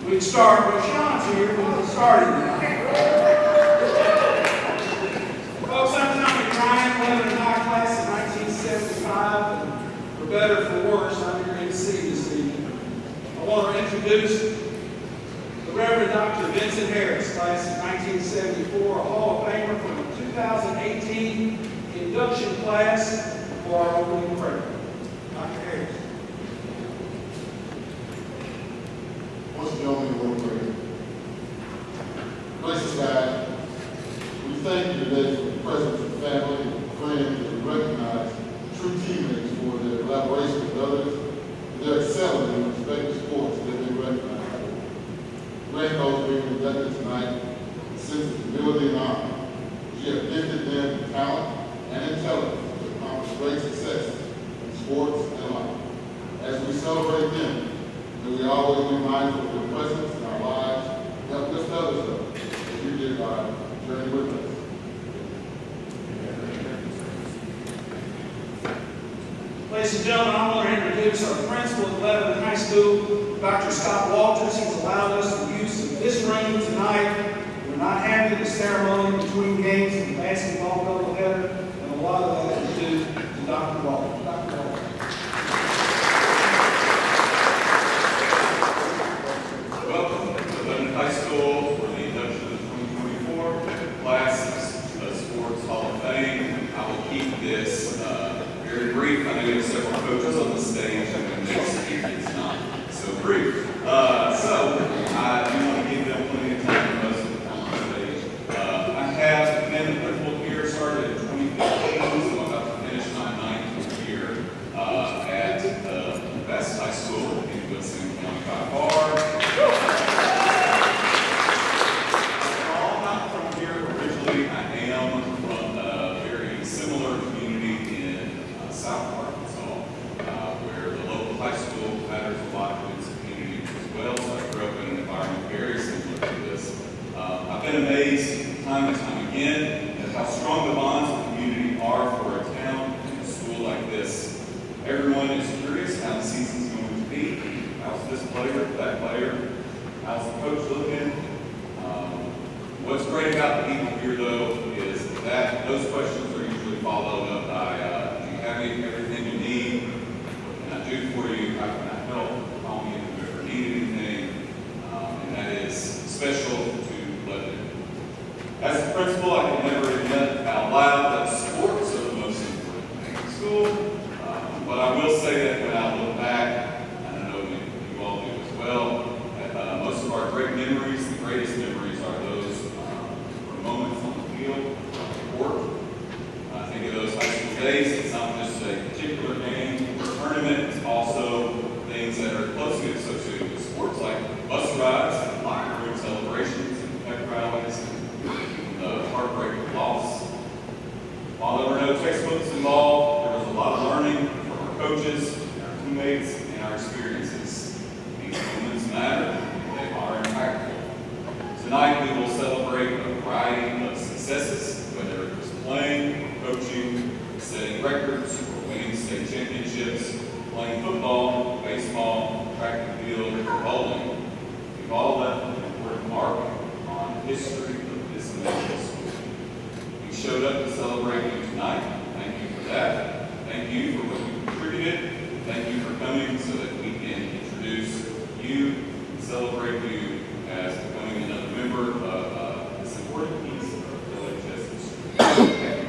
We can start. Well, Sean's here. We'll start now. Folks, I'm Tommy Ryan, 11 and 9 class of 1975. And for better or for worse, I'm your MC this evening. I want to introduce the Reverend Dr. Vincent Harris, class of 1974, a Hall of Famer from the 2018 Induction class for our opening prayer. Dr. Harris. Once again, we will pray. Gracious God, we thank you today for the presence of family and friends that we recognize true teammates for their collaboration with others, and their excelling in respective sports that they recognize. Grant those being inducted tonight a sense of humility and honor. You have gifted them with talent and intelligence to accomplish great success in sports and life. As we celebrate them, may we always be mindful of their presence in our lives, help lift others up, as you did by journey with us. Ladies and gentlemen, I want to introduce our principal at Lebanon High School, Dr. Scott Walters. He's allowed us the use of this room tonight. We're not having the ceremony between games and basketball doubleheader, and a lot of that is due to Dr. Walters. Dr. Walters. Welcome to Lebanon High School for the induction of the 2024 class of Sports Hall of Fame. I will keep this very brief. I know we have several coaches on the stage, and the next speaker is not so brief. So I do want to give them plenty of time for most of the time on stage. I have been the principal here, started in 2015, so I'm about to finish my 9th year at the best high school in Woodson County by far. I'm not from here originally. I am from a very similar community in South Arkansas, where the local high school matters a lot to its community as well. So I grew up in an environment very similar to this. I've been amazed time and time again at how strong the bonds of the community are for a town and a school like this. Everyone is curious how the season's going to be. How's this player, that player? How's the coach looking? What's great about the people here, though, is that those questions are usually followed up by, do you have everything you need? What can I do for you? How can I help? Call me if you ever need anything. And that is special to Lebanon. As a principal, I can never admit out loud that sports are the most important thing in school. But I will say that when I look back, and I know you all do as well, that most of our great memories, the greatest memories, are those from moments on the field, on the court. I think of those high school days. It's not just a particular game or tournament. It's also things that are closely associated with sports, like bus rides and locker room celebrations and pep rallies and the heartbreak of loss. While there were no textbooks involved, there was a lot of learning from our coaches, our teammates, and our experiences. These moments matter. They are impactful. Tonight we will celebrate a variety of successes, whether it was playing, coaching, setting records, or winning state championships, playing football, baseball, track and field, or bowling. We've all left an important mark on the history of this amazing school. You showed up to celebrate you tonight. Thank you for that. Thank you for what you contributed. Thank you for coming so that we can introduce you and celebrate you as becoming another member of this important piece of LHS history. Thank you.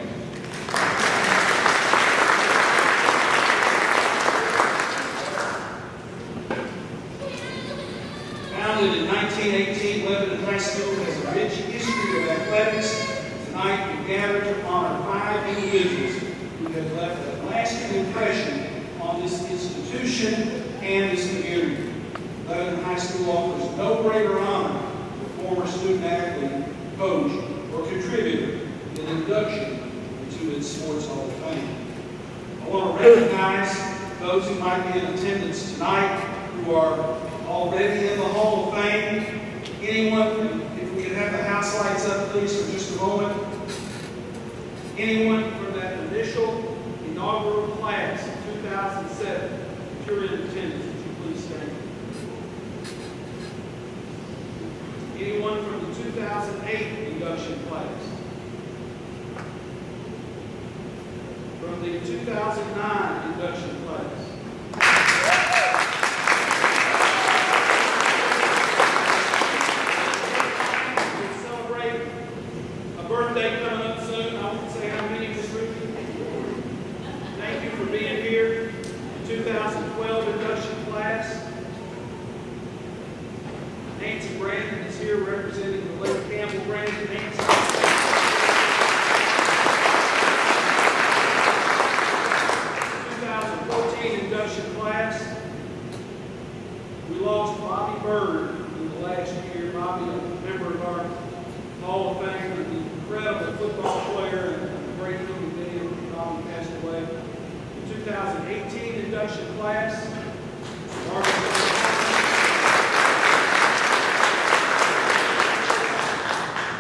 Founded in 1918, Lebanon High School has a rich history of athletics. Tonight we gather to honor 5 individuals who have left a lasting impression on this institution and this community. Lebanon High School offers no greater honor to former student athlete, coach, or contributor than induction into its Sports Hall of Fame. I want to recognize those who might be in attendance tonight who are already in the Hall of Fame. Anyone, if we could have the house lights up, please, for just a moment. Anyone from that initial inaugural class of 2007, if you're in attendance, would you please stand? Anyone from the 2008 induction class? From the 2009 induction class? We're celebrating a birthday coming up soon. I won't say how many, Ms. Ruthie. Thank you for being here. 2012 induction class. Nancy Brandon is here representing the Lake Campbell Brandon. Nancy. 2014 induction class. We lost Bobby Bird in the last year. Bobby, a member of our Hall of Fame, an incredible football player and a great human being. Bobby passed away. 2018 induction class.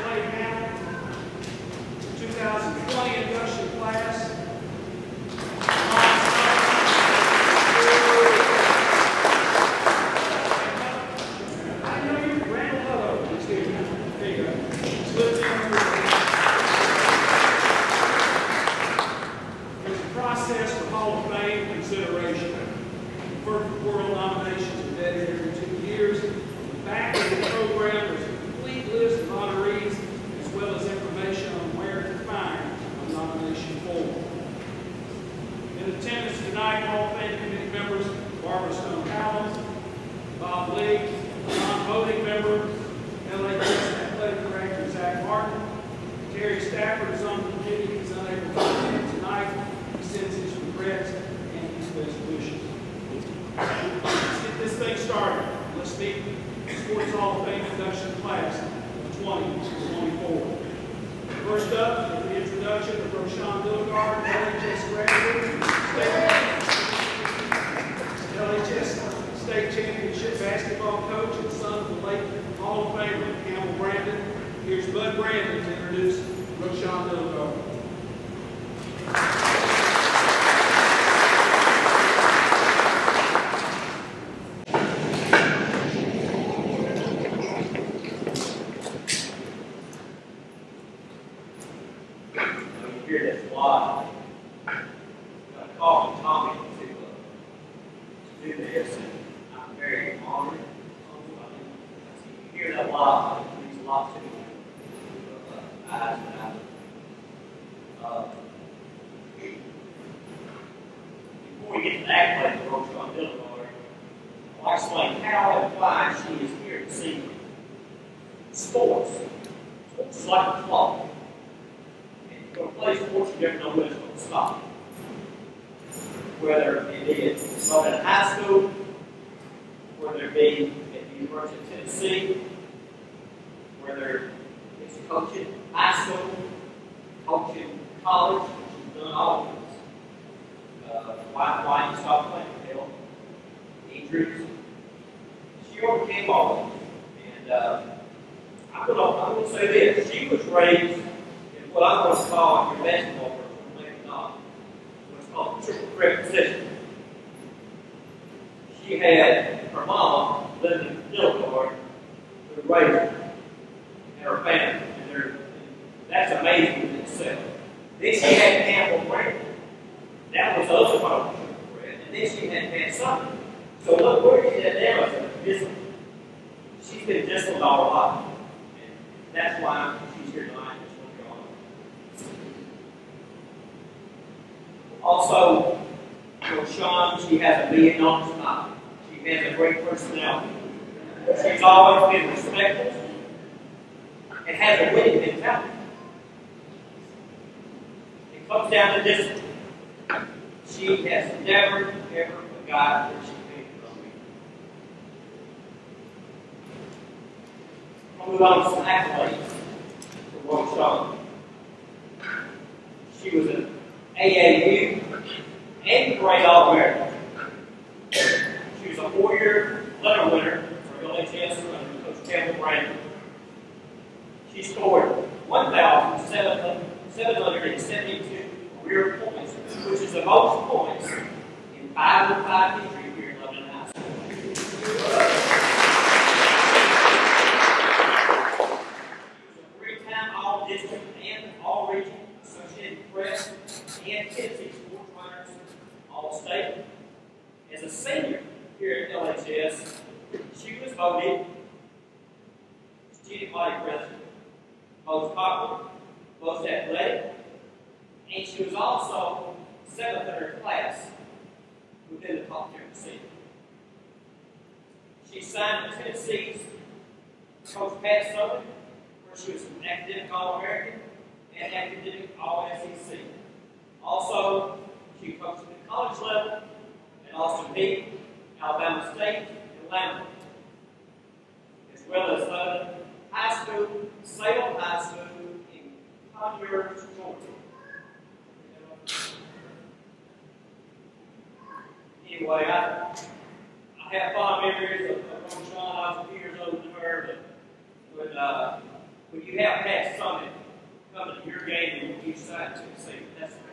Clay Hamilton. 2020 induction class. I know you ran a lot of this here. There you go. Slipped in. There's a process for Hall of Fame consideration. Perfect World nominations are vetted every 2 years. In the back of the program, there's a complete list of honorees, as well as information on where to find a nomination form. In attendance tonight, Hall of Fame committee members Barbara Stone Howland, Bob Lee, non-voting member, LHS Athletic Director Zach Martin. Terry Stafford is on the committee. He's unable to attend tonight. He sends his regrets and his best wishes. Let's get this thing started. Let's meet the Sports Hall of Fame induction class of 2024. First up is the introduction of Roshan Dilgard, LHS graduate, LHS State Championship basketball coach and son of the late Hall of Famer Campbell Brandon. Here's Bud Brandon to introduce Roshan Dilgard. Before we get to that place for Roshan Dilgard, I'll explain how and why she is here this evening. Sports. Sports is like a clock. And if you're going to play sports, you never know when it's going to stop. Whether it is in high school, whether it be at the University of Tennessee, whether it's coaching high school, coaching college, she's done all of this. Why you stop playing? Health, injuries. She overcame all of them. And I'm going to say this. She was raised in what I'm going to call, your basketball person, maybe not, what's called the triple threat position. She had her mom living in Dilgard, who raised her, and her family. And that's amazing in itself. Then she had Campbell Brandon. That was also part of the triple threat. And then she had something. So look where she's at now is discipline. She's been disciplined all her life. And that's why she's here tonight. Also, Roshan, she has a $1 million smile. She has a great personality. She's always been respectful and has a winning mentality. It comes down to discipline. She has never, ever forgotten where she came from. I'll move on to some accolades for Roshan. She was an AAU and Great All-American. She was a 4-year letter winner for LHS under Coach Campbell Brandon. She scored 1,772 career points, which is the most points in 5-5 history here in Lebanon High School. She was voted student body president, most popular, most athletic, and she was also 7th in her class within the top 10%. She signed with Tennessee's Coach Pat Southern, where she was an academic All-American and academic All-SEC. Also, she coached at the college level at Austin Peay, Alabama State, and Lamar, as well as high school, Salem High School in Conyers, Georgia. Anyway, I have fond memories of when Sean. I was a few years older than her, but when you have Pat Summit coming to your game and you decide to say that's special.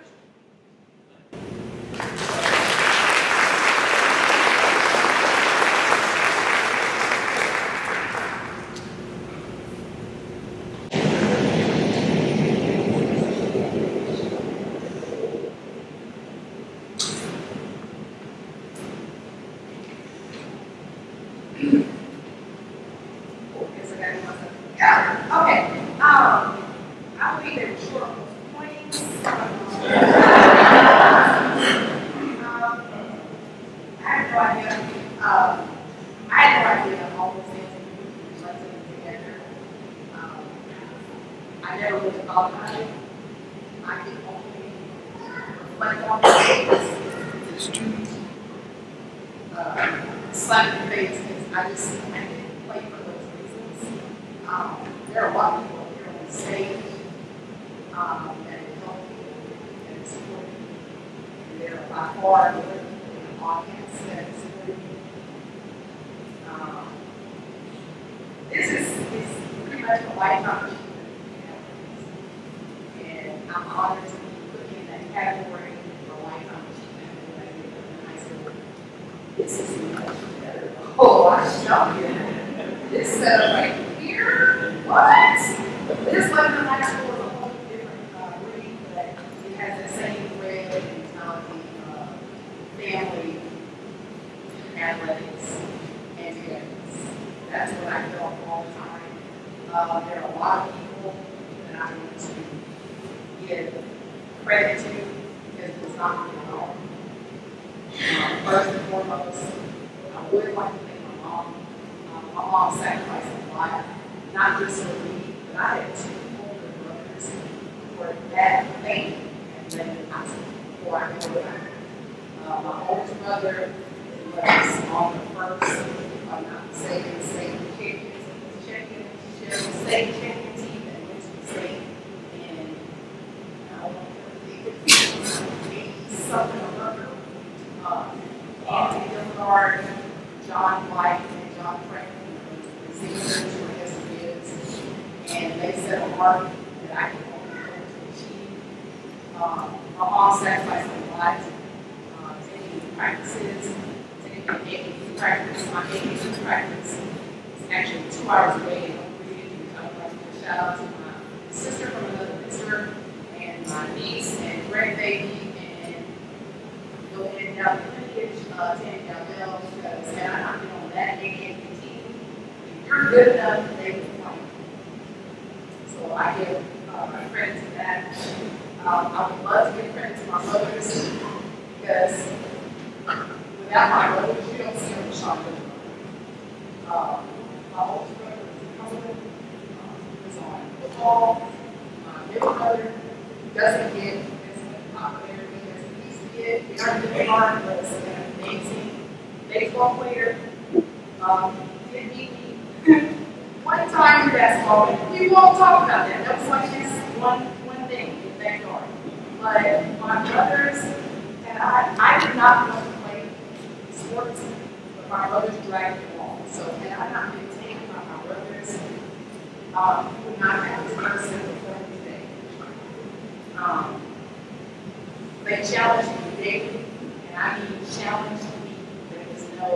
They challenge me daily, and I mean challenge me. There is no,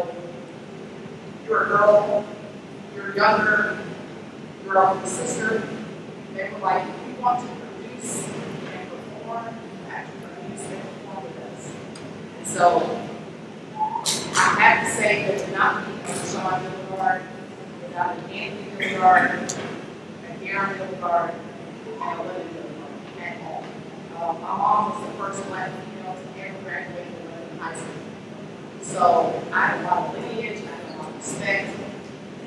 you're a girl, you're younger, you're a sister. They were like, if you want to produce and perform, you have to produce and perform with us. And so I have to say that not being a Sean Hildegard, without an Anthony Hildegard, a Aaron Hildegard, and a Lily Hildegard at home. My mom was the first black female to ever graduate from high school. So I have a lot of lineage, I have a lot of respect,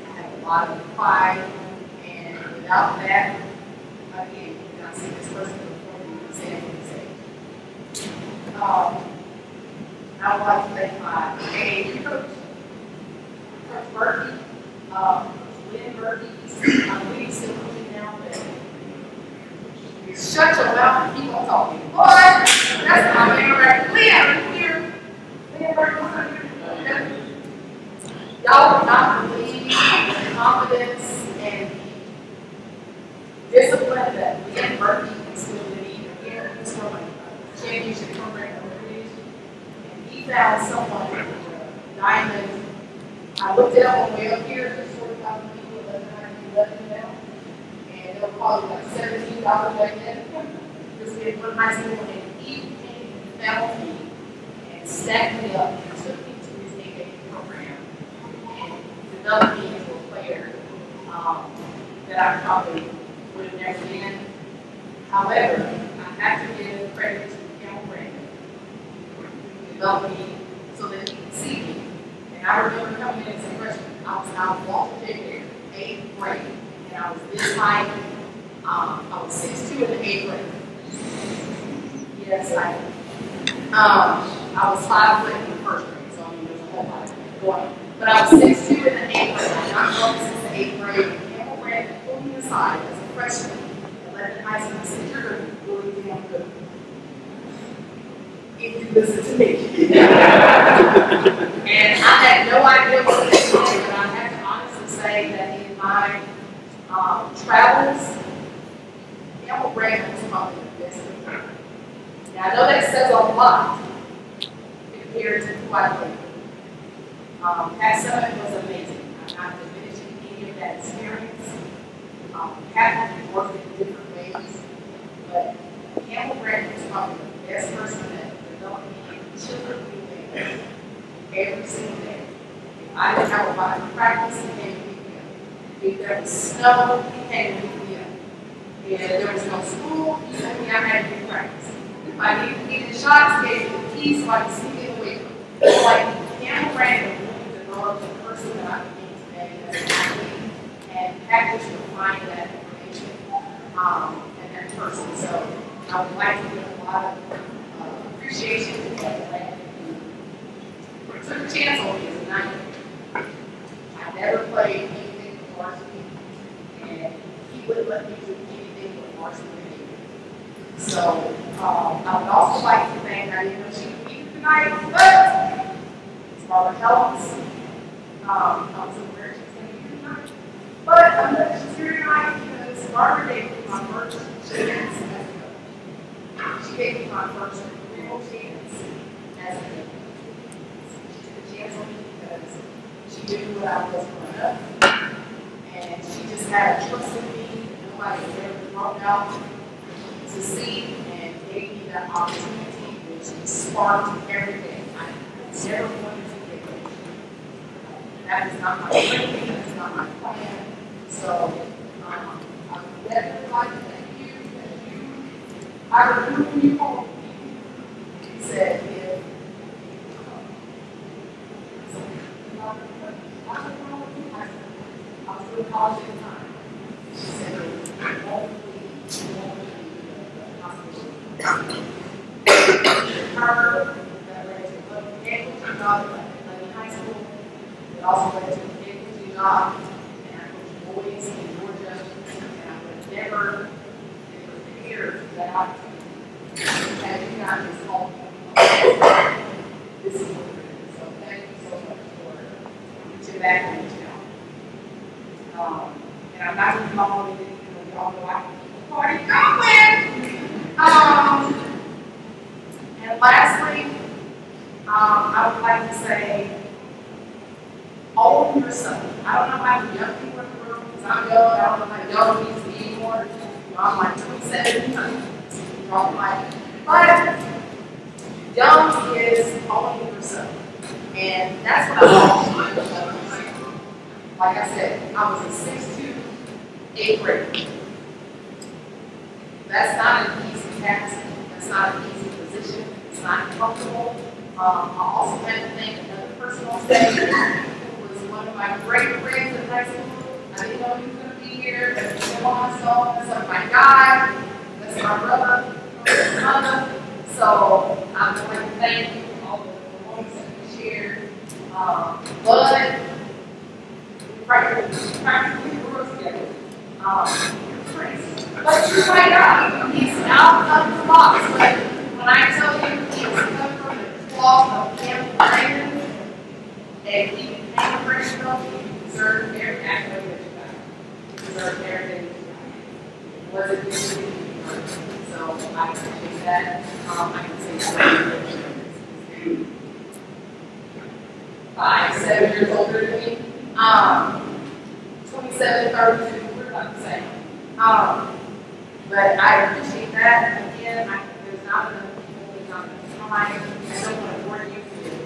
I have a lot of pride, and without that, again, you cannot see this person before you can say anything. I would like to thank my AA coach, Coach Berkey, Lynn Berkey. I believe he's still coaching now, but shut your mouth and keep on talking. Boy, that's my favorite. Lynn, here. Lynn Berkey. Y'all would not believe the confidence and the discipline that Lynn Berkey instilled in me. Again, he's from a championship program. He found someone with a diamond. I looked it up on the way up here. There's 40,000 people that live now. And they'll call it like $17 back then. This kid went to high school and he came and found me and stacked me up and took me to his AA program and developed me into a player that I probably would have never been. However, I have to give credit to Campbell Brandon. Develop me so that he can see me. And I remember coming in as a freshman. I was Walter J. Bear, 8th grade, and I was this height. I was 6'2" in the 8th grade. Yes, I was 5 foot in the first grade, so I mean there's a whole lot going on. But I was 6'2" in the 8th grade. I got grown since the 8th grade. And Campbell Brandon pulled me aside as a freshman and led me in high school and said, "You're going to be really damn good if you listen to me." And I had no idea what he was doing, but I have to honestly say that in my travels, Campbell Brandon was probably the best thing. Now I know that says a lot compared to who I played. Pat Summit was amazing. I'm not diminishing any of that experience. Pat worked in different ways, but Campbell Brandon was probably the best person that children way every single day. If I didn't have a lot of practice, he came to pick me up. If there was snow, he came to pick me up. If there was no school, he told me I had to do practice. If I needed shots, he gave me the keys so I could sneak it away from him. So like Campbell Brandon really developed the person that I became today as an athlete and packaged to find that information and that person. So I would like to give a lot of appreciation to that who took a chance on me as a 9th. I never played anything for varsity, and he wouldn't let me do anything for varsity. So I would also like to thank, I didn't know she would be here tonight, but it's Robert Helms. I was aware she was going to be here tonight. But I'm glad she's here tonight because Barbara gave me my first chance as a coach. She gave me my first real chance as a coach. She took a chance on me because she knew what I was growing up. And she just had a trust in me that nobody had ever brought out to see and gave me that opportunity, which sparked every day. I never wanted to get coached. That is not my training, that is not my plan. So I would definitely like to thank you. I remember when you called me, you said if I was doing college at the time. She said, "You won't believe the hospital." Her, that led to a faculty job at high school. It also led to a faculty job, and I coached boys in Georgia, and I would never been prepared for that opportunity. Had you not just called me, this is what it is. So thank you so much for reaching back and reaching out. And I'm not going to be long with it, because y'all know I can keep the party going. And lastly, I would like to say, own yourself. I don't know how the young people in the room, because I'm young, I don't know how young needs to be anymore. You know, I'm like 27, but young is owning yourself. And that's what I want. Like I said, I was a 6'2", 8th grader. That's not an easy task. That's not an easy position. It's not comfortable. I also had to thank another person on stage who was one of my great friends in high school. I didn't know he was going to be here. That's my guy. That's my brother. That's my mother. So I'm going to thank you for all the moments that we shared. But we practically grew up together. But you're my God. He's out of the box. But when I tell you he's come from the cloth of Camp Brandon, and he can hang a fresh milk, he deserves every accolade that you got. He deserves everything that you got. It wasn't easy. So I appreciate that. I can say 7 years older than me. 27, 32, we're about the same. But I appreciate that. Again, there's not enough people, there's not enough time. I don't want to bore you with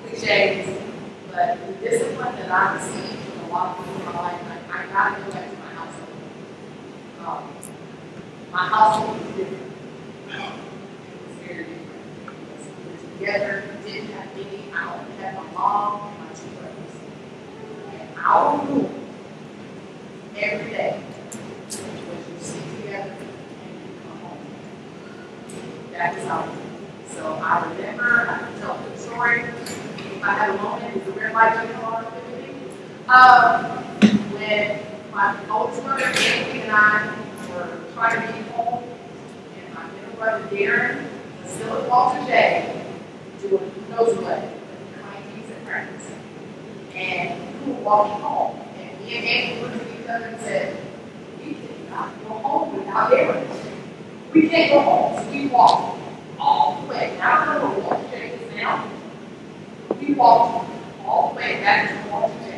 cliches, but the discipline that I received from a lot of people in my life, I got to go back to my household. My household was different. It was very different. We were together, we didn't have any. I only had my mom and my 2 brothers. And our rule every day was you sit together and you come home. That was our rule. So I remember, I can tell a good story. If I had a moment, it's a red light going on with me. When my oldest brother, Andy, and I were trying to be home, and my middle brother, Darren, was still at Walter J. doing who knows what, my teams at practice. And we were walking home, and me and Andy looked at each other and said, we cannot go home without Darren. We can't go home, so we walked all the way. Now I don't know where Walter J is now. We walked all the way back to Walter J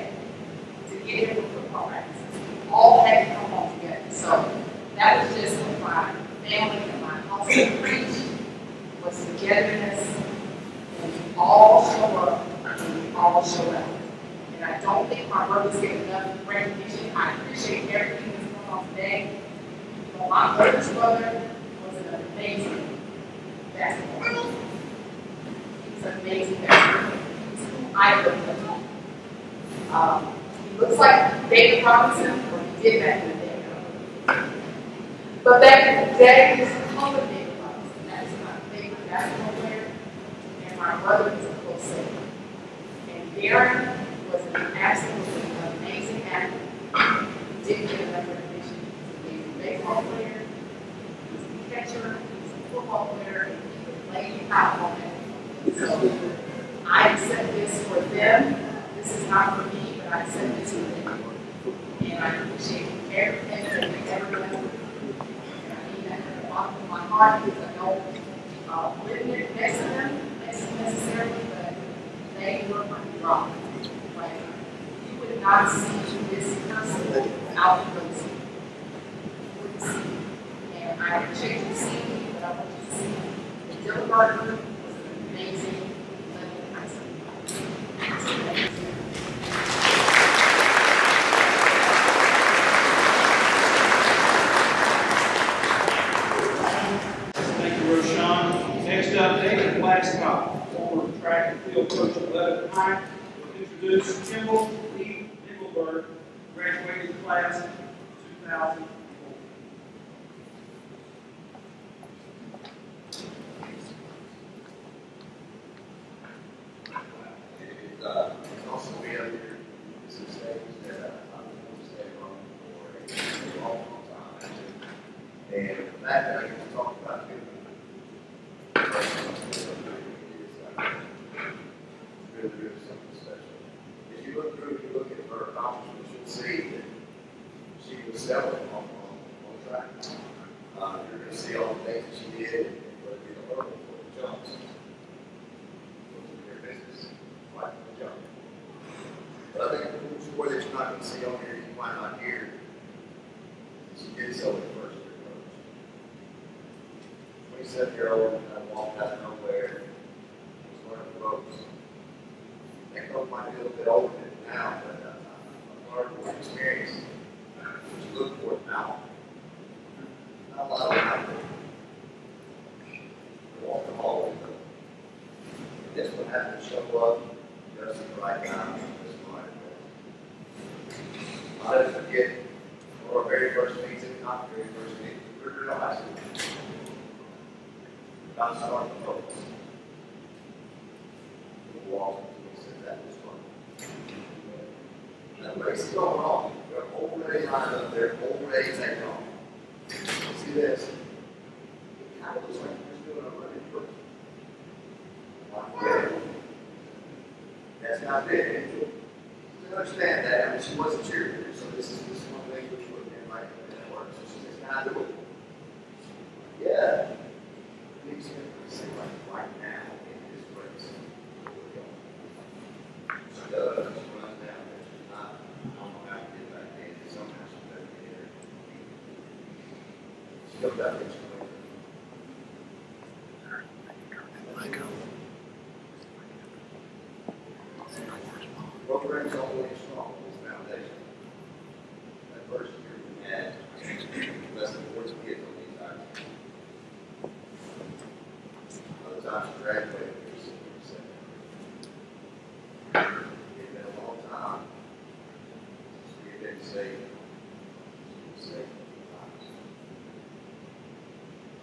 to get him to football practice. We all had to come home together. So that was just what my family and my household preached, was togetherness, and we all show up and we all show out. And I don't think my brothers get enough recognition. I appreciate everything that's going on today. You know, my oldest brother was an amazing basketball player. He's an amazing basketball player. He's who I look up to. He looks like David Robinson, or he did back in the day. But back in the day, he was called David Robinson. That is my favorite basketball player. And my brother was a close second. And Darren was an absolutely amazing athlete. He didn't get enough recognition. He was an amazing baseball player. He was a catcher. He was a football player. And he could play out on that. So I accept this for them. This is not for me, but I accept this for them. And I appreciate everything that they've ever done. And I mean that from the bottom of my heart, because I don't live next to them necessarily, but they were my rock. Like, you would not see this person without those people. You wouldn't see. And I appreciate you seeing me, but I want you to see the Dylan Gardner was an amazing level high school. Thank you, Roshan. Next up, David Blackstock, former track and field coach at 11 High, will introduce Kimball Lee Engelberg, graduated class of 2004. It's also we have here some things that I've been staying on for a long time. And the fact that I get to talk about it is really something special. As you look at her accomplishments, you'll see that she was selling on track. You're going to see all the things that she did, whether it be the hurdle or the jumps. Your business, like the jump. But I think the cool story that you're not going to see on here, you might not hear, she did so in the first year coach. 27-year-old kind of walked out of nowhere. They both might be a little bit older now, but I've learned from experience. What you look for now, not a lot of time. They walk the hallway. This one has to show up just at the right time. I'll never forget our very first meeting, not the very first meeting, we were in high school. About to start the focus. We walked and we said that was fun. Now, what's going on? We're already lined up there, already taking off. See this? It kind of looks like we're doing a running first. That's not big. You understand that. I mean, she was a cheerleader, so this is one thing which would be right in that work. So she says, "Can I do it?" Yeah. Please say right now in this place. She does. She runs down there. She's not. I don't know how to get back in. Somehow she better get here. She comes out there. Program's only strong as foundation. That first year we had less than 40 kids on these items. By the time she graduated, we were 67. It's been a long time since we had been saved lives.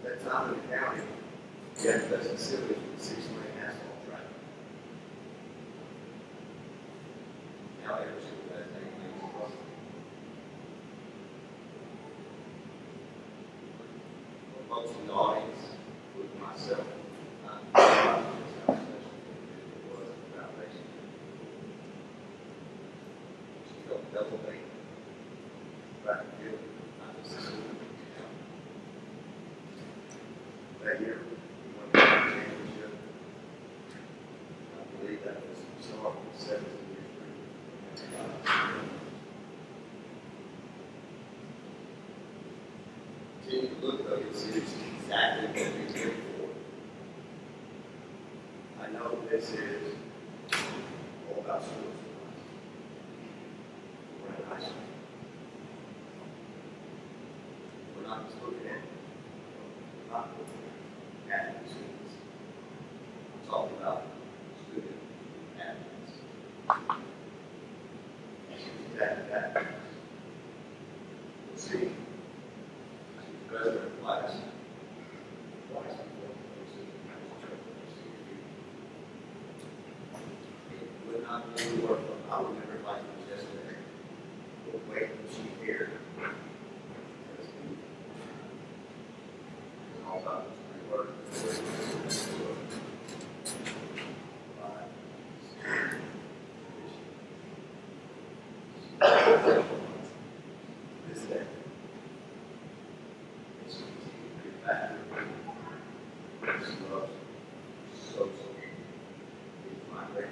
That time in the county, we had the best facilities with 6-lane asphalt track. Now every single day, things across the folks in the audience, including myself, how special it was at the foundation. She helped elevate track and field, not just the school. That year, we won the championship. I believe that was somewhere from 17 years. Take a look though, you'll see it's exactly what we look for. I know this is all about schools. We're in high school. We're not just looking at the students. It's all about student athletes. That we'll see. She's president of class. Twice before it would not really work. I remember like it was yesterday. We'll wait until she's here. It's all about work. This day. It's back. It's love. So it's my great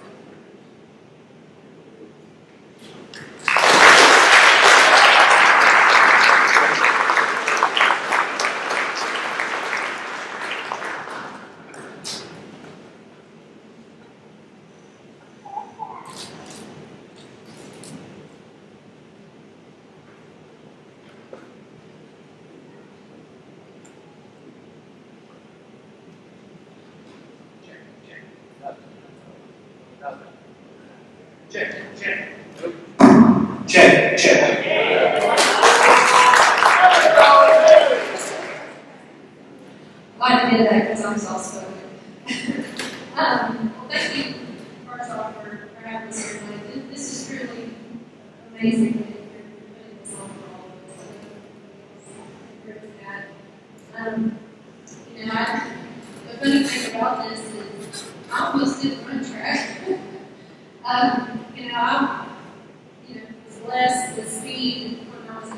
Check. Glad to hear that because I'm soft-spoken. Well, thank you, first off, for having us here tonight. This is truly amazing that you're putting this on for all of us. The funny thing about this is I almost did run track. I was blessed with speed when I was a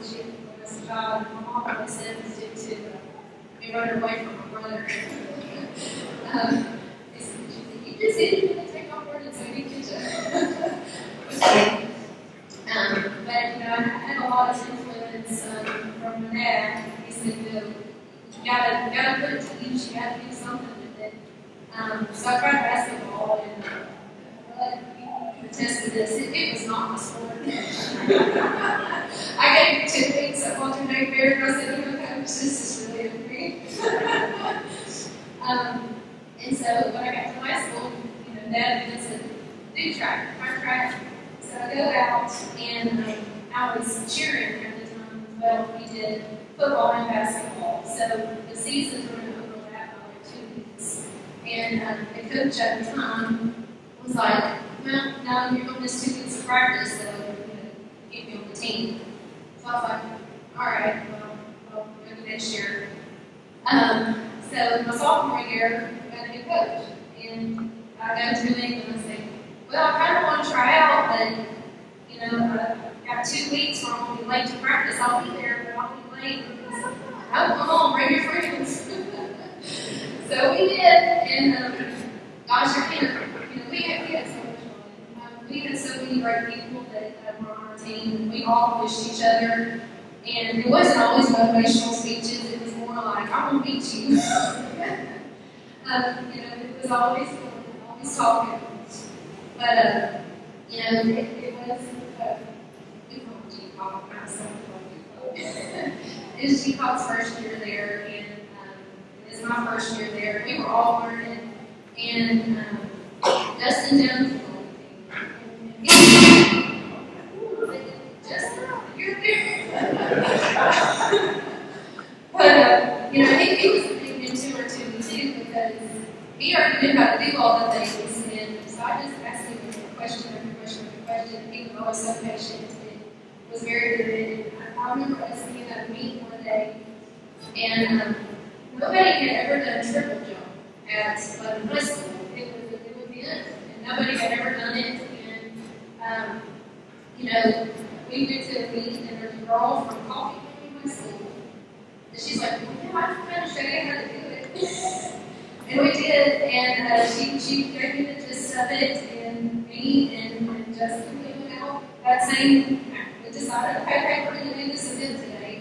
child. My mom always said it was due to me running away from my brother. She said, "You just didn't really take off running, so you get you." But I had a lot of influence from my dad. He said, "You gotta put it to use. You gotta do something with it." So I tried basketball, and he this. It was not my sport. I gave 2 weeks at Walter Day Fair, and I said, you know, Coach, this is really for me. And so when I got to high school, you know, Dad said, do track, run track. So I go out, and I was cheering at the time as well. We did football and basketball. So the seasons were going to overlap by like 2 weeks. And the coach at the time was like, well, no, you're going to miss 2 weeks of practice, so keep me on the team. So I was like, all right, well maybe next year. So my sophomore year, I got a new coach. And I go to him and I say, well, I kind of want to try out, but, you know, I've got 2 weeks where I'm going to be late to practice. I'll be there, but I'll be late. Oh, come on, bring your friends. So we did, and gosh, I can't, you know, we had so much fun. We had so many great people that were on our team. We all pushed each other, and it wasn't always motivational speeches. It was more like, I'm going to beat you. You know, it was always fun, always talking. But, you know, it was, we call it G-Pop, I still call it G-Pop. It was G-Pop's first year there, and it was my first year there. We were all learning, and Justin Jones was on the team. Justin, you're there. But, you know, he was a big mentor to me too, because he already knew how to do all the things, and so I just asked him question after question after question. He was always so patient and was very good. And I remember us being at a meeting one day, and nobody had ever done a triple jump at high school. It was a new event, and nobody had ever done it. And you know, we went to a meeting, and there's a girl from Coffee County High School, and she's like, "Well, yeah, I can kind of show you how to do it." And we did, and she gave me the gist of it, and me and Justin came out that same. We decided, okay, we're going to do this event today,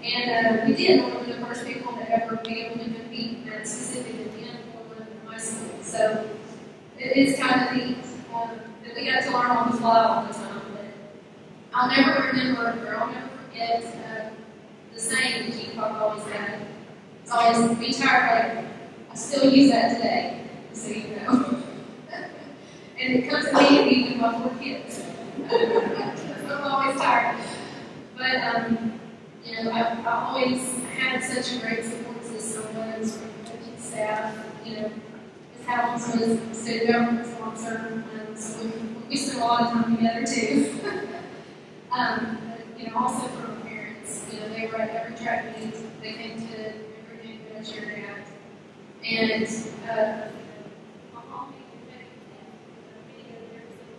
and we did. We were the first people to ever be able to compete in that specific event for high school. So it's kind of neat that we got to learn on the fly all the time. But I'll never remember, or I'll never forget the saying that G-Pop always had. It's always, be tired later. I still use that today, so you know. And it comes to me even with my 4 kids. I'm always tired. But, you know, I've always had such a great support system, whether it's from the coaching staff, you know. Ms. Howells was a state government sponsor, so we spent a lot of time together too. But, you know, also from our parents, you know, they were at every track meet, they came to every meeting that I shared at. And my mom made me make a video every single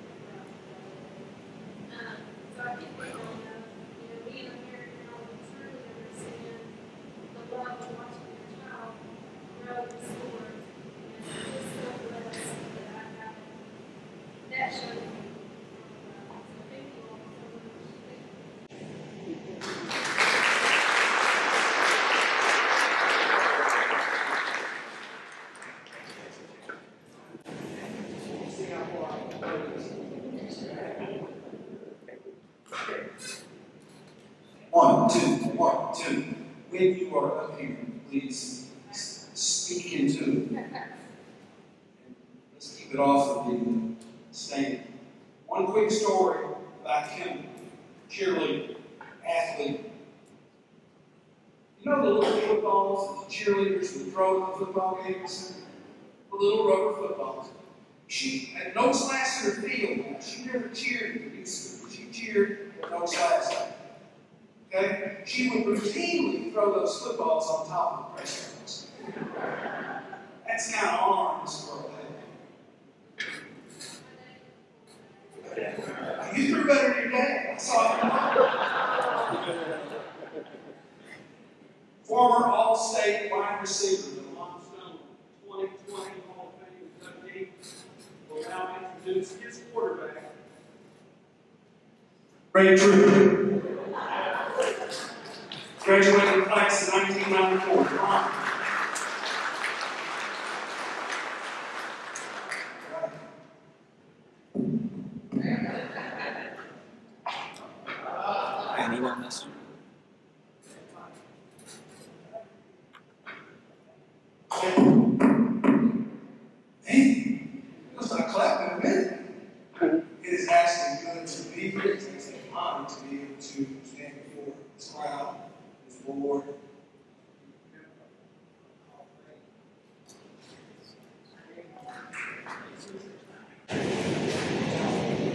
time. So I think we all know, you know, being a parent now, we truly understand the love of watching your child grow in sport. And I'm just so blessed that I have that show to me. So thank you all so much. Thank you. One, two. When you are up here, please speak into it. Let's keep it off of the stand. One quick story about him, cheerleader, athlete. You know the little footballs that the cheerleaders would throw at the football games? The little rubber footballs. She had no slats in her field. She never cheered at the youth school. She cheered with no slats. Okay? She would routinely throw those footballs on top of the press box. That's the kind of honor in this world. You threw better than your dad. I saw it. Former All-State wide receiver, the Limestone 2020 Hall of Fame inductee, will now introduce his quarterback, Ray True. Graduated class in 1994. Come on. on this. Hey, you'll start clapping in a minute. It is actually good to be here. It's actually an honor to be able to stand before this crowd, this board.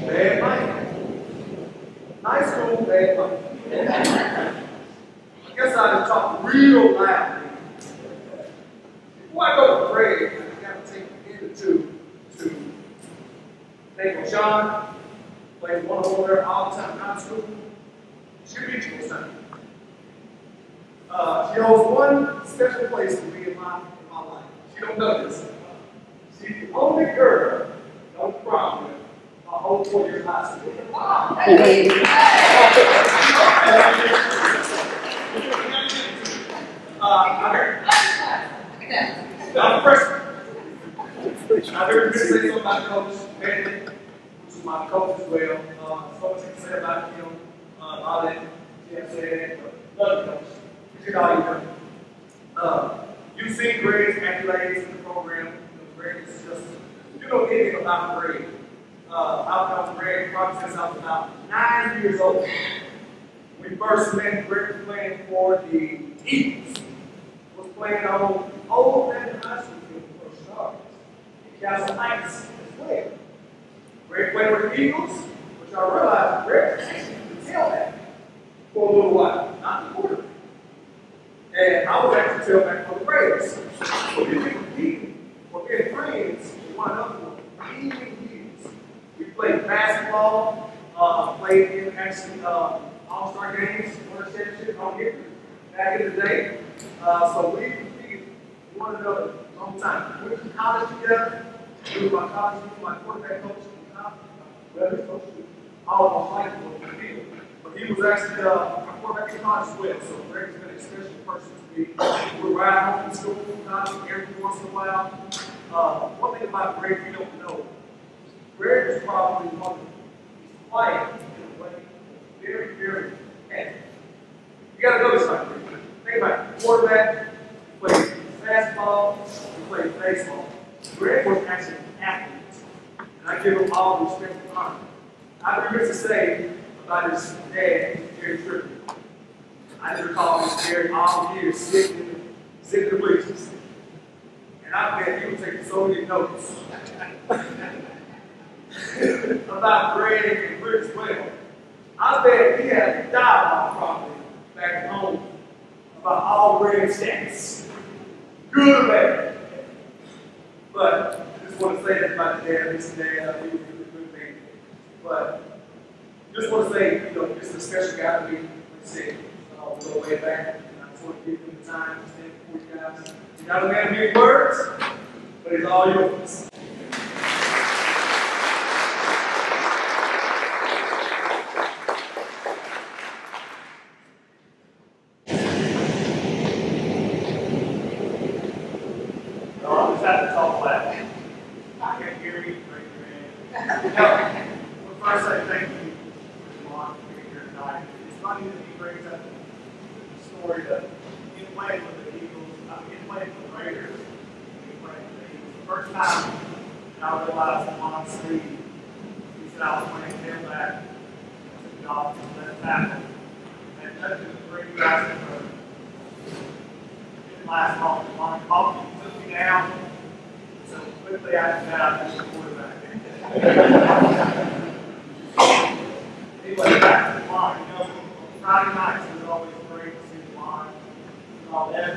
Bad money. High school, bad money. I guess I just talk real loud. Before I go to Greg, I got to take a minute to thank John, played one over there all the time in high school. She reached time. She holds one special place for me in my life. She don't know this. She's the only girl no problem with my whole 4 years high school. I'm a freshman. I heard you say something about Coach Bennett, which is my coach as well. So much to say about him. I'll let Jim say that, but love you, Coach. You know how you know. You've seen Greg's accolades in the program. Greg is just, you know anything about Greg. I've known Greg probably since I was about 9 years old. When we first met, Greg was playing for the Eagles. Was playing on Old Manor High School field for the Stars. In Castle Heights as well. Greg played with the Eagles, which I realized Greg was the tailback for a little while, not the quarterback. And I was actually tailback for the Raiders. So we were competing for being friends with one another for even years. We played basketball, played in actually all-star games, won a championship on here back in the day. So we competed with one another a long time. We went to college together. We were my college team, my quarterback coach, weather coach, all of my life was on the field. But he was actually my quarterback in college as well. So Greg's been a special person to me. We were riding home from school from college every once in a while. One thing about Greg you don't know, Greg is probably one of he's quiet in a way, very, very active. You got to know this about Greg. Think about it. Quarterback, he played basketball, he played baseball. Greg was actually an athlete, and I give him all the respect and honor. I remember to say about his dad, Jerry Trippy. I just recall his Jerry all the years sitting in the bleachers. And I bet he was taking so many notes about Greg and Rick as well. I bet he had a dialogue probably back at home about all Greg's stats. Good or bad. But I just want to say that about the dad, this dad, he was a good man. But just want to say, you know, this is a special guy to me. Like I said, we go way back, and I just want to give him the time to stand before you guys. He's not a man of many words, but it's all yours. No, I just have to talk loud. I can't hear you, man. First, I thank you for being here tonight. It's funny that he brings up the story that he played with the Eagles, he played with the Raiders, he played with the Eagles. The first time that I realized I'm on Steve, he said I was playing tailback, I took it off the left tackle, and touching the 3 guys in front of me. It didn't last long. Long called me, took me down, so quickly after that I was the quarterback. Anyway, back to the line. You know, Friday nights it was always great to see the line. We all them,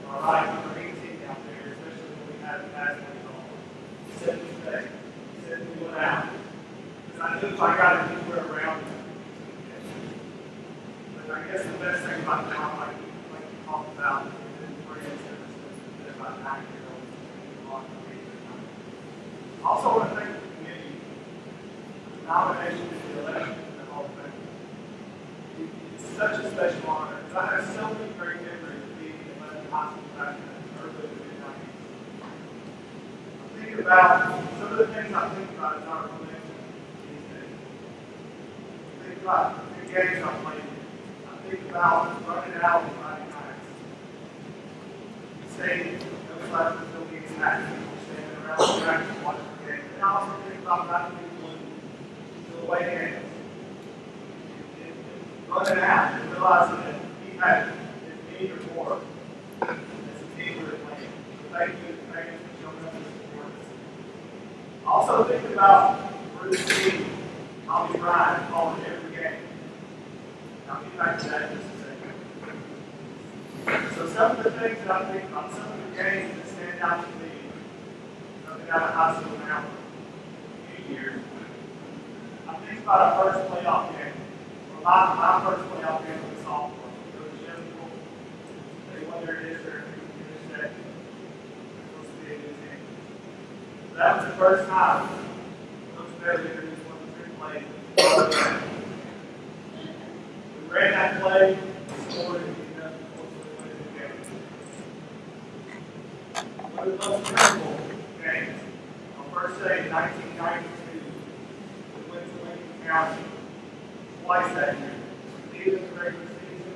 our right number 18 out there, especially when we had the basketball. He said this day, he said we went out. Because I knew if I got anywhere around him, but I guess the best thing about the line, like you talked about, is friends and about 9 years old. I also want to thank the community for the nomination to the election. It's such a special honor. I have so many great memories of being in the hospital back in the early to mid-90s. I think about some of the things I think about as our relation these days. I think about the games I played in. think about running out on Friday nights. Staying, those classes don't get active, standing around the practice watching the game. And I also think about not being blue to the way games. Running out and realizing that he had as many or more as a team we were playing. So thank you to the fans for showing up and supporting us. Also think about Bruce Lee, Tommy Ryan calling every game. I'll get back to that in just a second. So some of the things that I think about, some of the games that stand out to me, coming out of high school now for a few years, I think about our first playoff game. My first playoff game was a sophomore. It was Jericho. They won their district and finished second. It was supposed to be a good team. So that was the first time Coach Bailey introduced one of the three plays. We ran that play, scored, and we won the game. One of the most memorable games, on first day in 1992, we went to Lincoln County. Twice that year. We beat them in the regular season,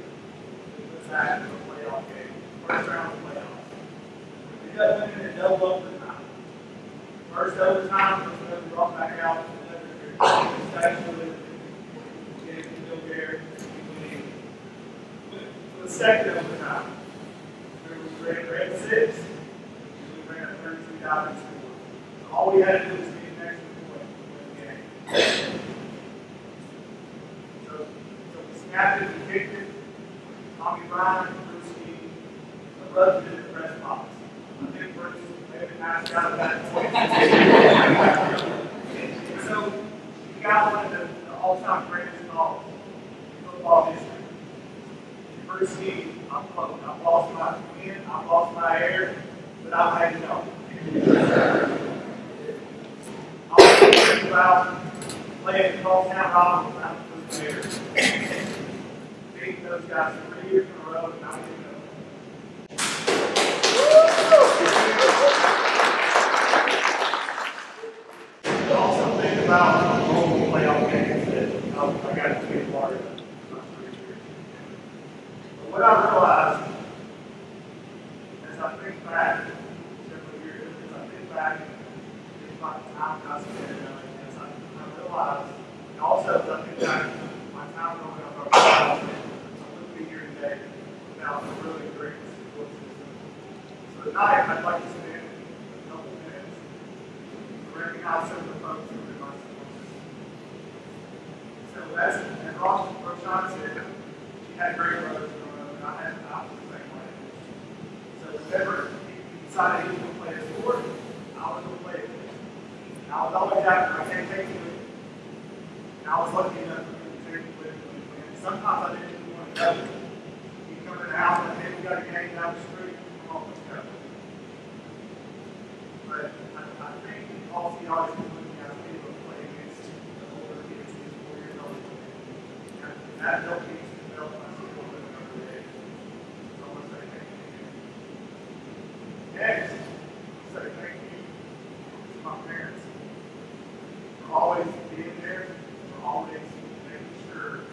we put back in the playoff game. First round of playoffs. We ended up winning in double overtime. First overtime was when we brought back out to the actually getting to Bill Garrett. For the second overtime, we ran 6, and we ran a 32,000 score. So all we had to do was get an extra point to win the game. Snapped it and kicked it. Tommy Ryan, Bruce Lee, erupted in the press box. I think Bruce may have been asked out of that point. So, he got one of the all-time greatest calls in football history. Bruce Lee, I've lost my wind, I've lost my air, but I made it up. I also think about playing Crosstown Robin without the Bears. Beating those guys 3 years in a row and not getting up. I also think about local playoff games that I got to be a part of. But what I realized as I think back several years, as I think back and think about the time I spent in LHS, I realized, and also as I think back my time growing up, I wouldn't be here today without a really great support system. So tonight, I'd like to spend a couple minutes to recognize some of the folks who are in my support system. So as Roshan said, she had great brothers growing up, and I was the same way. So whenever he decided he was going to play a sport, I was going to play it. And I was always after, I can't take you with me. And I was lucky enough to take you with me. Sometimes I didn't even want to go. You come in the house and hey, we got a game down the street, come on, let's go. But I think also he always been looking at people to play against the older kids, these 4 years old. And that helped me to develop my skill living over there. So I want to say thank you. Next, I want to say thank you to my parents for always being there, for always making sure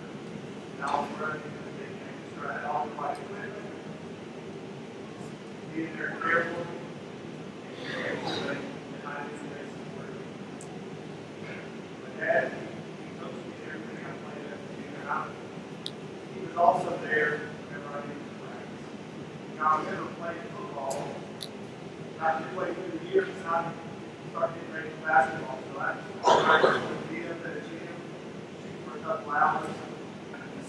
I was running and making sure I had all the right equipment, being there careful, and making sure that I didn't make some work. My dad, he coached me everything I played as a junior. He was also there whenever I needed to practice. Now, I never played football. I did play through the years and I started getting ready for basketball. So I would be up at a gym, shoot for a couple hours.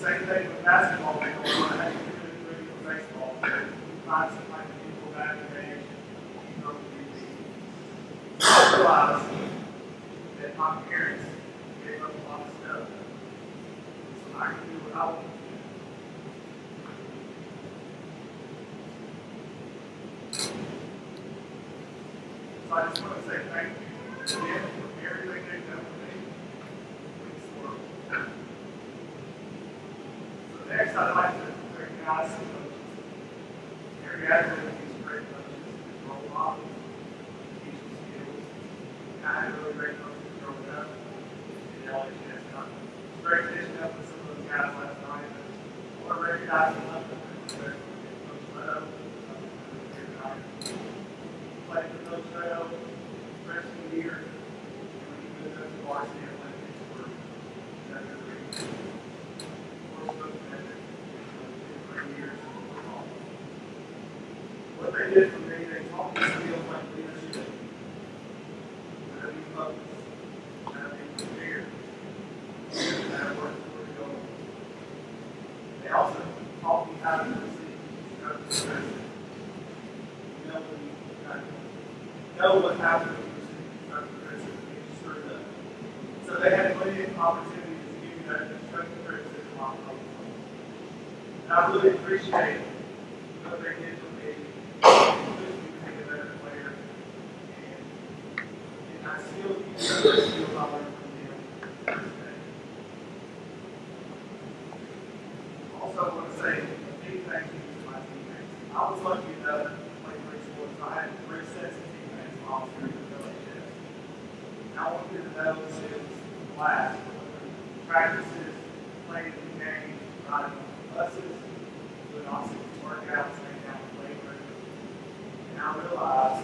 Same thing with basketball, I had to get ready for baseball. Find some like people back in the day, I realized that my parents gave up a lot of stuff. So I can do what I want to do. So I just want to say thank you again for everything they've done for me. Please work. Next, I'd like to recognize some coaches. Here we have these great coaches, role models, teaching skills. And I had really great coaches growing up in LHS. It's great fishing up with some of those guys last night. want to recognize the left played for Coach Trail freshman year, and when he moved up to varsity Olympics for years. What they did for me, they taught me skills like leadership, how to be focused, how to be prepared, how to work toward a goal. They also taught me how to receive constructive criticism. Know what happens when you receive constructive criticism and get screwed up. So they had plenty of opportunities to give you that constructive criticism on the phone. And I really appreciate what they did for me, pushed me to be a better player, and I still use those skills I learned from them today. Also, I want to say a big thank you to my teammates. I was lucky enough to play 3 sports. I had 3 sets of teammates while I was here at LHS. And I want you to know this is class, practices, playing the games, riding on buses, doing awesome workouts, laying down the playground. And I realized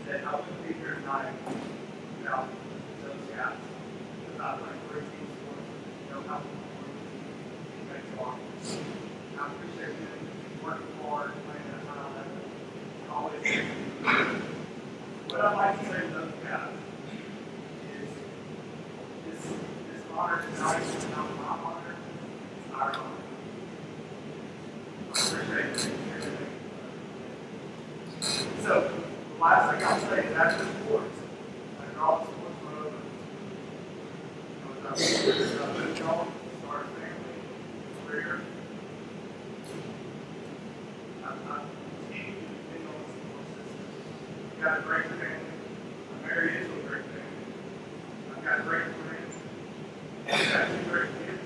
that I wouldn't be here tonight without those guys. Because I played 3 team sports, know how important teammates are. And I appreciate them working hard, playing at a high level, and always. What I'd like to say to those guys is this honor tonight is not my honor, it's our honor. I appreciate everything. So, the last thing I'll say is after sports, after all the sports were over, I moved on, started a family, career. I'm continuing to depend on the support system. I've got a great family. I'm married into a great family. I've got great friends. I've got 2 great kids.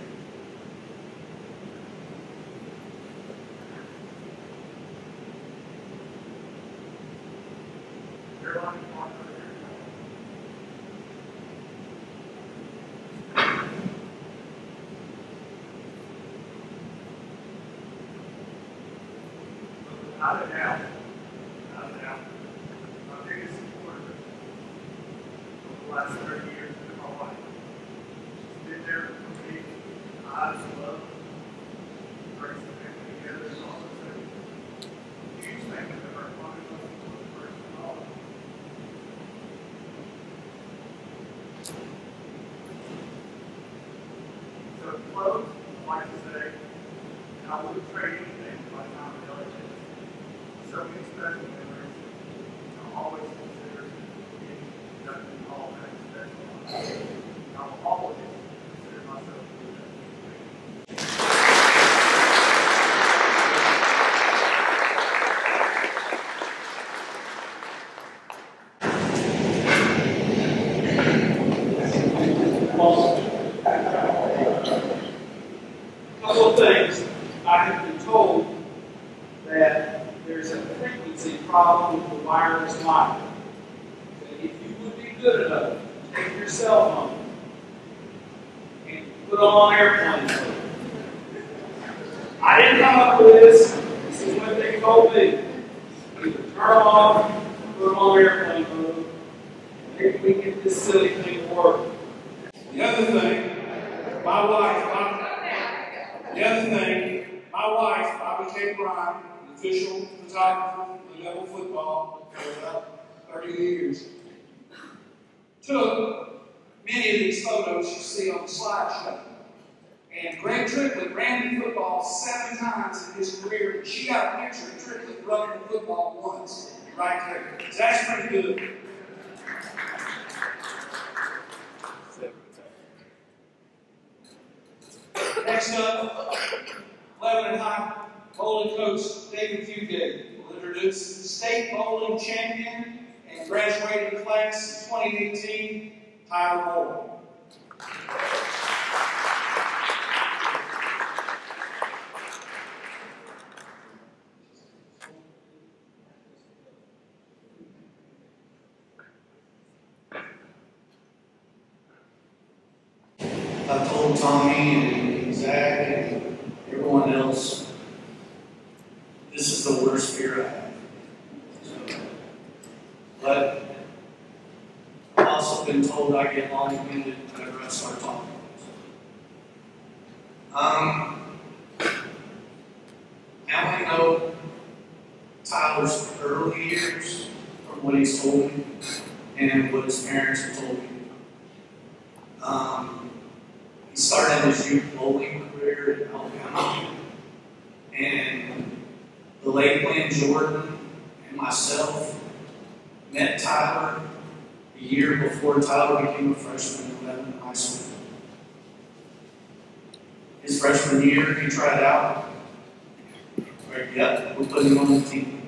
Caroline and Mark are there. Without a doubt, my biggest supporter over the last 30 years of my life. She's been there for me, eyes of love, brings the family together, and also said, huge thank you to her, probably the most important person of all. So to close, I'd like to say, I wouldn't trade anything for my time at LHS. So many special memories. I always consider being inducted in all kinds of special honors. I will always consider myself to be that. A couple of things. I have been told that there's a frequency problem with the wireless mic. That if you would be good enough to take your cell phone and put on airplane mode. I didn't come up with this. This is what they told me. Either turn off or put them on airplane mode. Maybe we get this silly thing to work. The other thing, my wife, Bobby K. Bryan, an official photographer in level football for about 30 years, took many of these photos you see on the slideshow. And Greg Triplett ran the football 7 times in his career, and she got a picture of Triplett running the football once, right there. So that's pretty good. Next up, Lebanon High bowling coach David Fugate will introduce the state bowling champion and graduating class of 2018, Tyler Moore. I've told Tommy and Zach and everyone else, this is the worst fear I have. So, but I've also been told I get long-winded whenever I start talking. Now I know Tyler's early years from what he's told me and what his parents have told me. He started his youth bowling career in Alabama, and the late Glenn Jordan and myself met Tyler the year before Tyler became a freshman in Lebanon High School. His freshman year, he tried out. Right, yep, we're putting him on the team.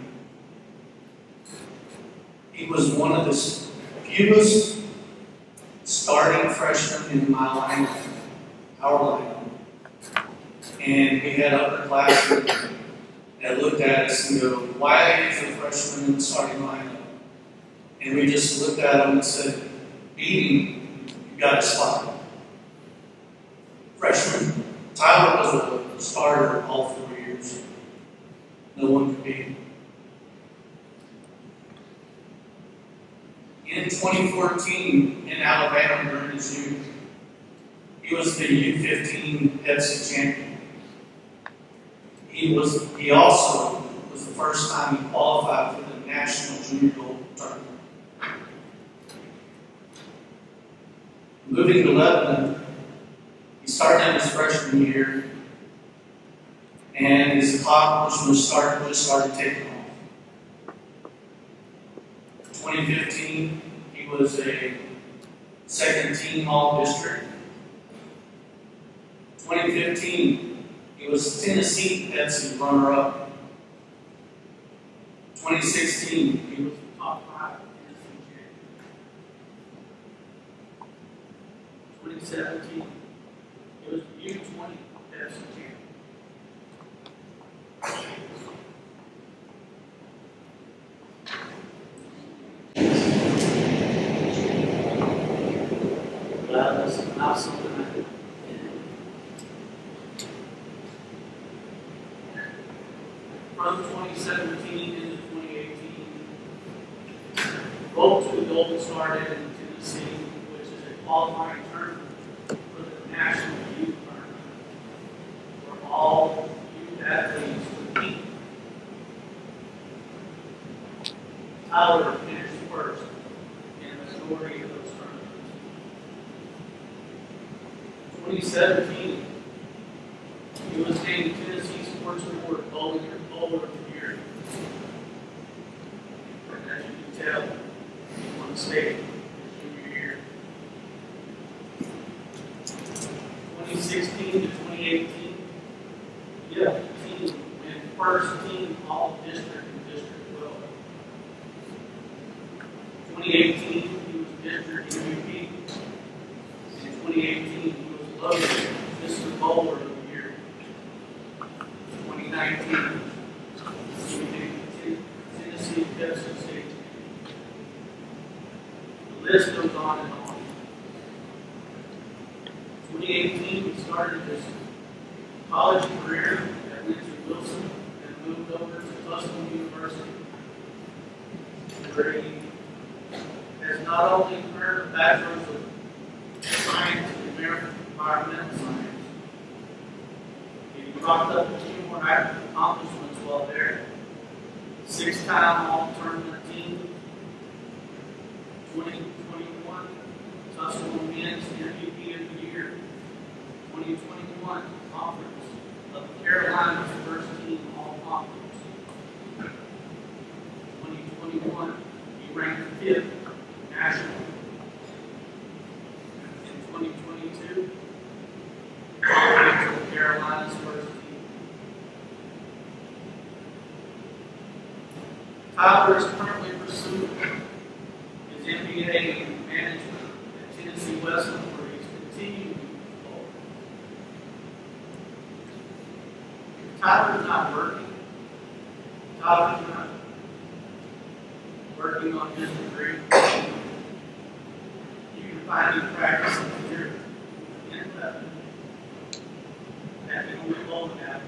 He was one of the fewest starting freshmen in my lineup, our lineup. And we had upperclassmen that looked at us and go, why is a freshman in the starting lineup? And we just looked at him and said, beat him, you got a spot. Freshman. Tyler was a starter all 4 years. No one could beat him. In 2014, in Alabama during his youth, he was the U15 Pepsi champion. He also was the first time he qualified for the National Junior Gold Tournament. Moving to Lebanon, he started his freshman year, and his accomplishments just started taking off. 2015, he was a second-team All-District. 2015, he was Tennessee Pepsi runner-up. 2016, he was the top 5 Tennessee champion. 2017, he was the U20 Pepsi champion. That's not something I did. From 2017 into 2018, both two goals started in Tennessee, which is a qualifying tournament for the National Youth Tournament, where all youth athletes compete. Tyler finished first in the majority of those tournaments. 2017, he was named Tennessee Sports Award Bowler of the Year. And as you can tell, he won the state his junior year. 2016 to 2018, the team went first team all district and district 12. 2018, he was district MVP. In 2018, he was voted Mr. Bowler of the Year. 2019, he became the Tennessee Pepsi State. The list goes on and on. 2018, he started his college career at Wilson and moved over to Tuscaloosa University, where he has not only earned a bachelor's of science in American environmental science, he rocked up a few more accomplishments while there. 6-time all-tournament team, 2021 Tuscaloosa Men's MVP of the Year, 2021 Conference of Carolina's first team all-conference. 2021, he ranked 5th nationally. In 2022, Conference of Carolina's first team. Tyler is currently pursuing his MBA in management at Tennessee Western, where he's continuing to evolve. If Tyler's not working, Tyler's not working on his degree, you can find him practicing here in And then we alone have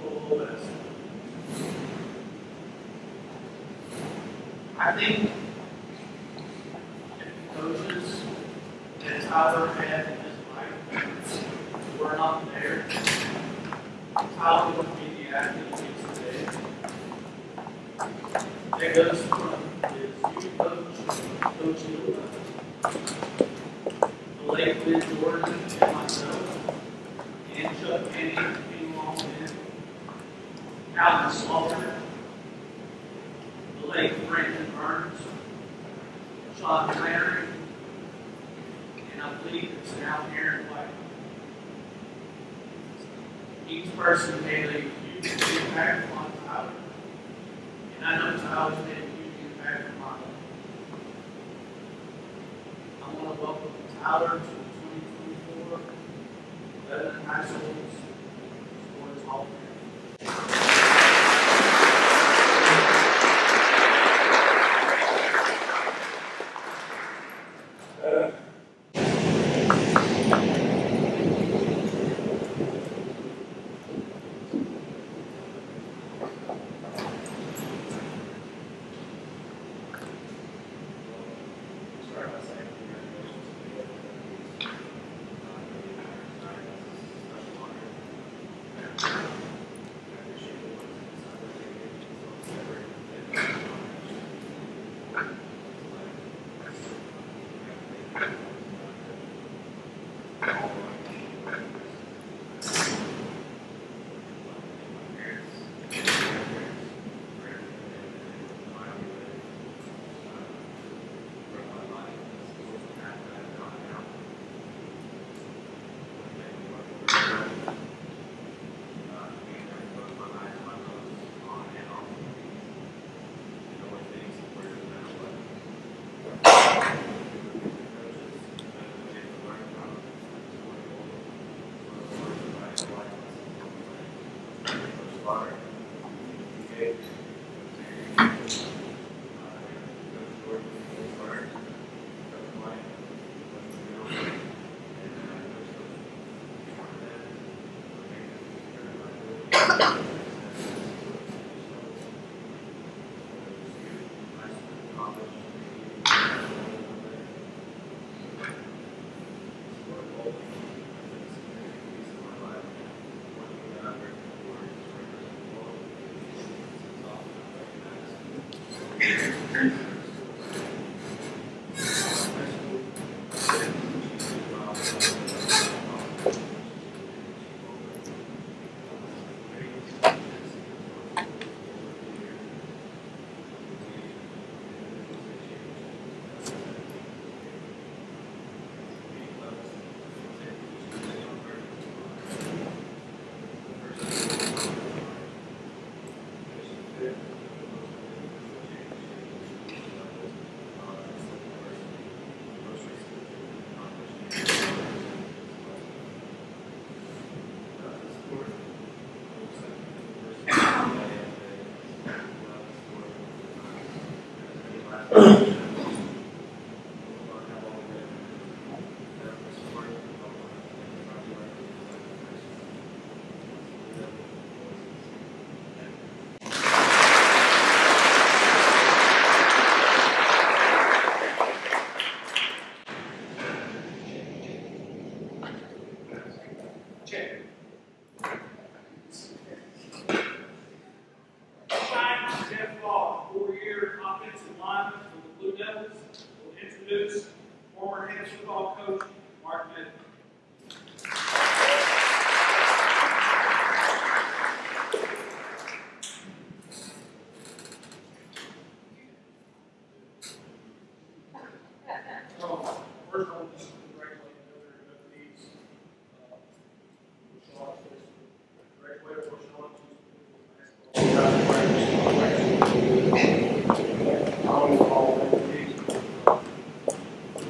LHS. I think if the coaches that Tyler had in his life were not there, Tyler would be the athlete he is today. That goes from his youth coach, coaching the late Liz Jordan and myself, and Chuck Penny came along with him, Calvin Slaughter, the late Brandon Burns, Sean Flannery, and I believe it's now Aaron White. Each person made a huge impact on Tyler, and I know Tyler's made a huge impact on my life. I want to welcome Tyler to the 2024 Lebanon High School's Sports Hall of Fame.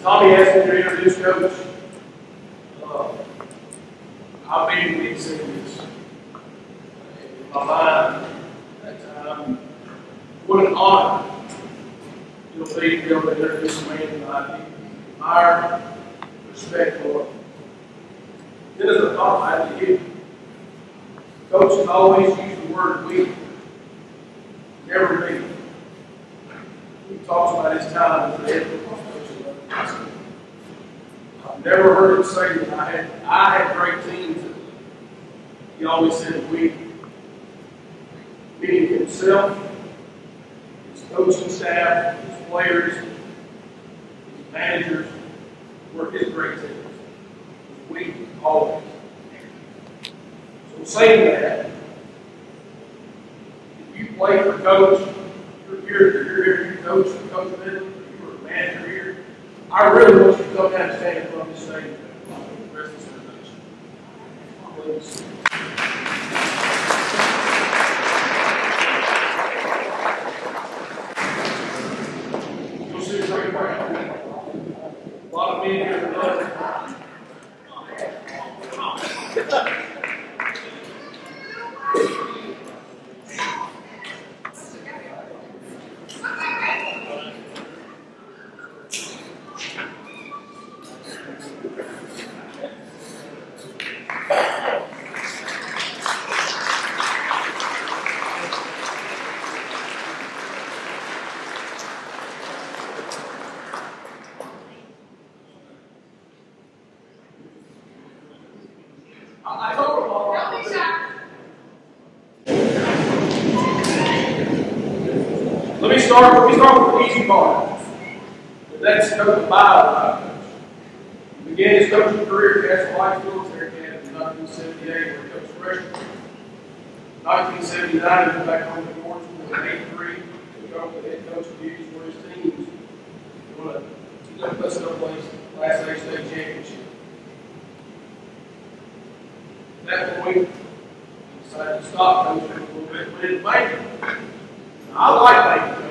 Tommy asked me to introduce Coach. I immediately said this. In my mind, that time, what an honor it'll be to be able to introduce a man that I admire, respect for. I had to hear. Coaches always use the word we, never me. He talks about his time as the head football coach at high school. I've never heard him say that I had great teams. He always said we, meaning himself, his coaching staff, his players, his managers, were his great teams. We always. So saying that, if you play for coach, you're here, you coach Midland, you were a manager here, I really want you to come down and stand in front of this stage and the rest of this presentation. Please. You'll see a great crowd. A lot of men here today. Let me start with the easy part. That's Coach the Bible. He began his coaching career at Castle Heights Military Academy in 1978, where he coached freshman. In 1979, he went back home to Georgia with an 8-3 to go with the head coach of duties for his teams. He won a Class A state championship. At that point, he decided to stop coaching a little bit, but didn't make it. I like banking.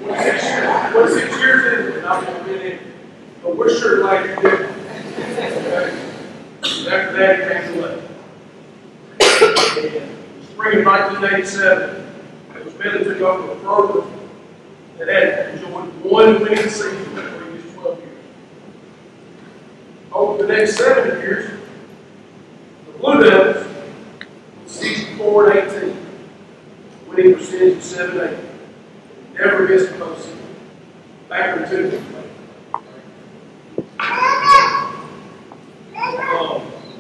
26 years into it, I've been in, but we're sure glad you did it. After that, he came to spring of 1987, it was Midland took over a program that had enjoyed one winning season in the previous 12 years. Over the next 7 years, the Blue Devils were 64-18. Winning percentage of 7-8. Never missed a postseason. Back in 2.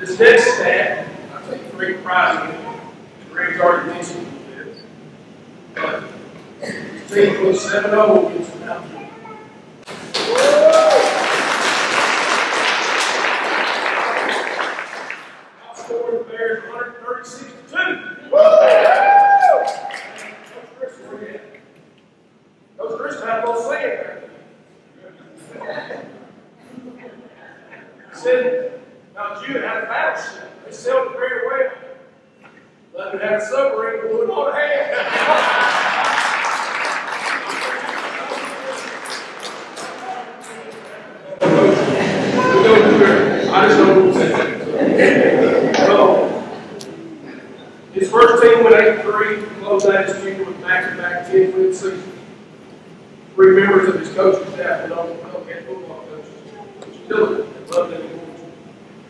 This next stat, I take great pride in it. Greg's already mentioned it. But his team was 7-0 against the Mountain. Outscored the Bears 136-2. Those Chris had a little say back there. He said, now Jude had a battleship. They sailed it very well. Let it have a submarine and blew it on hand. I just don't know what to say. So, his first team went 8-3, closed out his team with back-to-back 10-win season. 3 members of his coaching staff went on to become head football coaches. Coach Dillon at Lebanon and Georgia.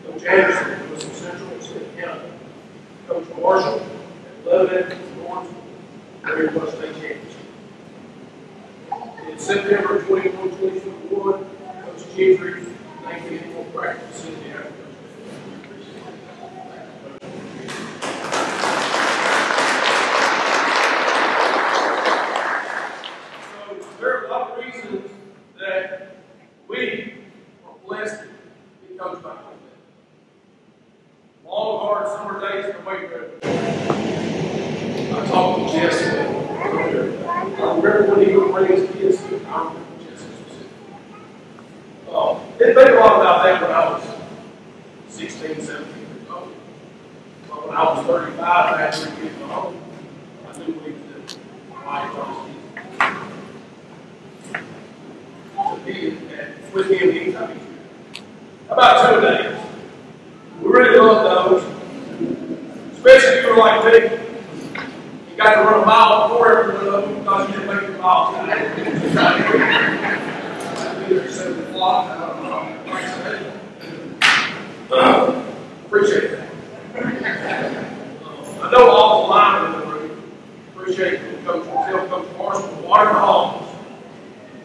Coach Anderson at Wilson Central and Smith County. Coach Marshall at Lebanon and Georgia, where he won a state championship. In September 2021, Coach Gentry named the annual practice facility after Coach. There are a lot of reasons that we are blessed to be coached by Coach. Long, hard summer days in the weight room. I talked to Jesse earlier. I remember when he would bring his kids to it. I remember Jesse specifically. Didn't think a lot about that when I was 16, 17 years old. But when I was 35, I had 3 kids at home. I knew what he was doing. Why he was with him anytime he's here. About 2 days. We really love those. Especially if you were like me. You got to run a mile before everyone of them because you didn't make your mile tonight. I'd be there at 7 o'clock. I don't know. Appreciate that. I know all the linemen in the room appreciate when Coach tell Coach Marshall to water the homes.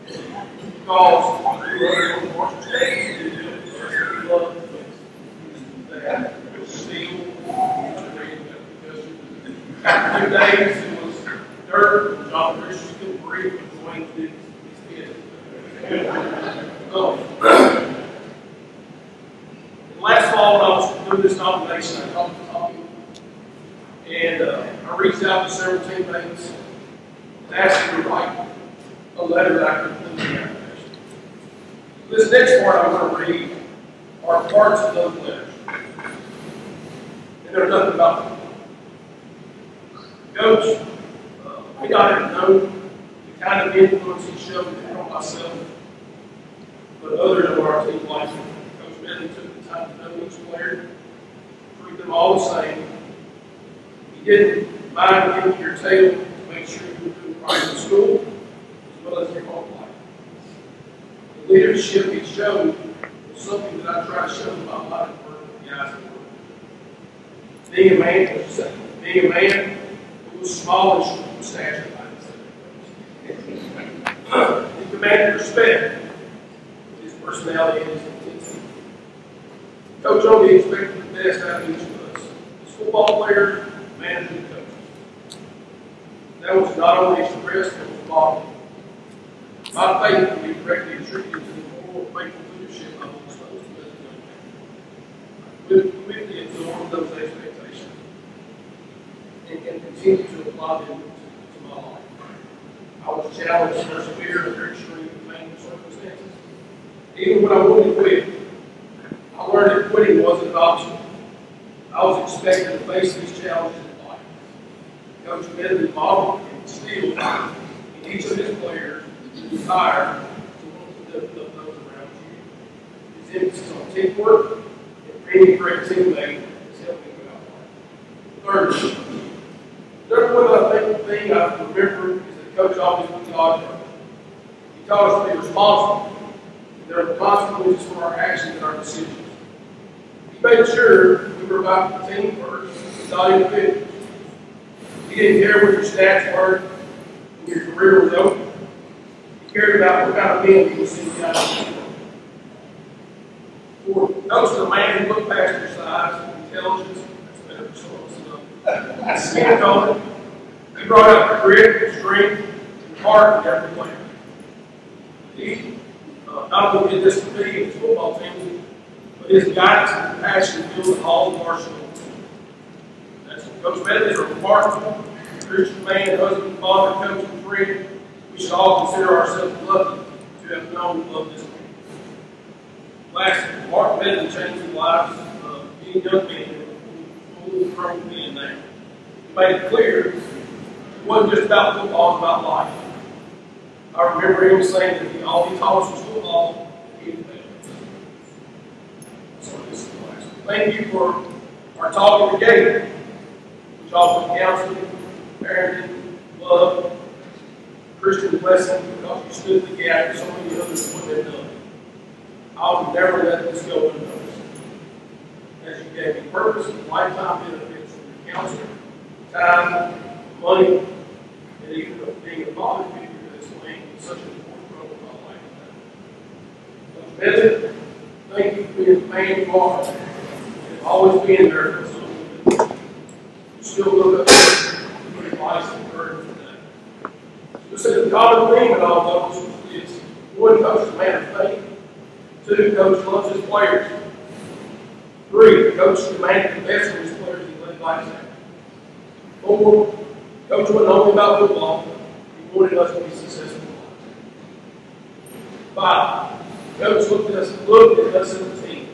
Because Coach Marshall stays to do it. He loves that. Steel. After 2 days, it was dirt. John Christian couldn't breathe when Dwayne did his head. Last fall, when I was doing this nomination, I talked to Tommy, and I reached out to several teammates and asked them to write a letter that I could put in the application. This next part I'm going to read are parts of those letters, and they're nothing about them. Coach, we not even know the kind of influence he showed on myself, but others of our team like him. Coach Bentley took the time to know each player, treat them all the same. He didn't mind giving your tail to make sure you were doing right in school, as well as your home life. The leadership he showed was something that I try to show in my life for the guys that work. Being a man who was small and short in stature, he commanded respect with his personality and his intensity. Coach only expected the best out of each of us, as football players, managers, and coaches. That was not only expressed, but was modeled. My faith can be directly attributed to the moral, faithful leadership I was exposed to as a young man. I quickly absorbed those expectations and continue to apply them to my life. I was challenged to persevere under extreme painful circumstances. Even when I wanted to quit, I learned that quitting wasn't an option. I was expected to face these challenges in life. Coach Bentley modeled and instilled in each of his players the desire to want to lift up those around you. His emphasis on teamwork and being a great teammate has helped me throughout life. Third, number one thing I remember is that Coach always put God first. He taught us to be responsible. There are consequences for our actions and our decisions. He made sure we were about the team first, not individuals. He didn't care what your stats were when your career was over. He cared about what kind of men he was seeing out of the fourth, Coach was a man who looked past your size, intelligence, that's better for some skin color. He brought out the grit, strength, and heart in every player. He not only did this for me and his football teams, but his guidance and compassion filled all of our schools. Coach Bentley is a remarkable Christian man, husband, father, coach, and friend. We should all consider ourselves lucky to have known and loved this man. Lastly, Mark Bentley changed the lives of many young men who were grown men now. He made it clear it wasn't just about football, it was about life. I remember him saying that all he taught us was football, and he didn't. So this is the last one. Thank you for our talking together, which offered counseling, parenting, love, Christian blessing, because you stood the gap and so many others wouldn't have done. I will never let this go unnoticed. As you gave me purpose and lifetime benefits from your counseling, time, money, and even being a father figure that's playing such an important role in my life. Coach Bentley, thank you for being the man you are and always being there for someone. You still look up to your advice and encouragement today. You said the common theme in all those is one, Coach is a man of faith. Two, Coach loves his players. Three, Coach demanded the best from his players and led by example. Four, Coach wasn't only about football, he wanted us to be successful. Five, Coach looked at us as a team.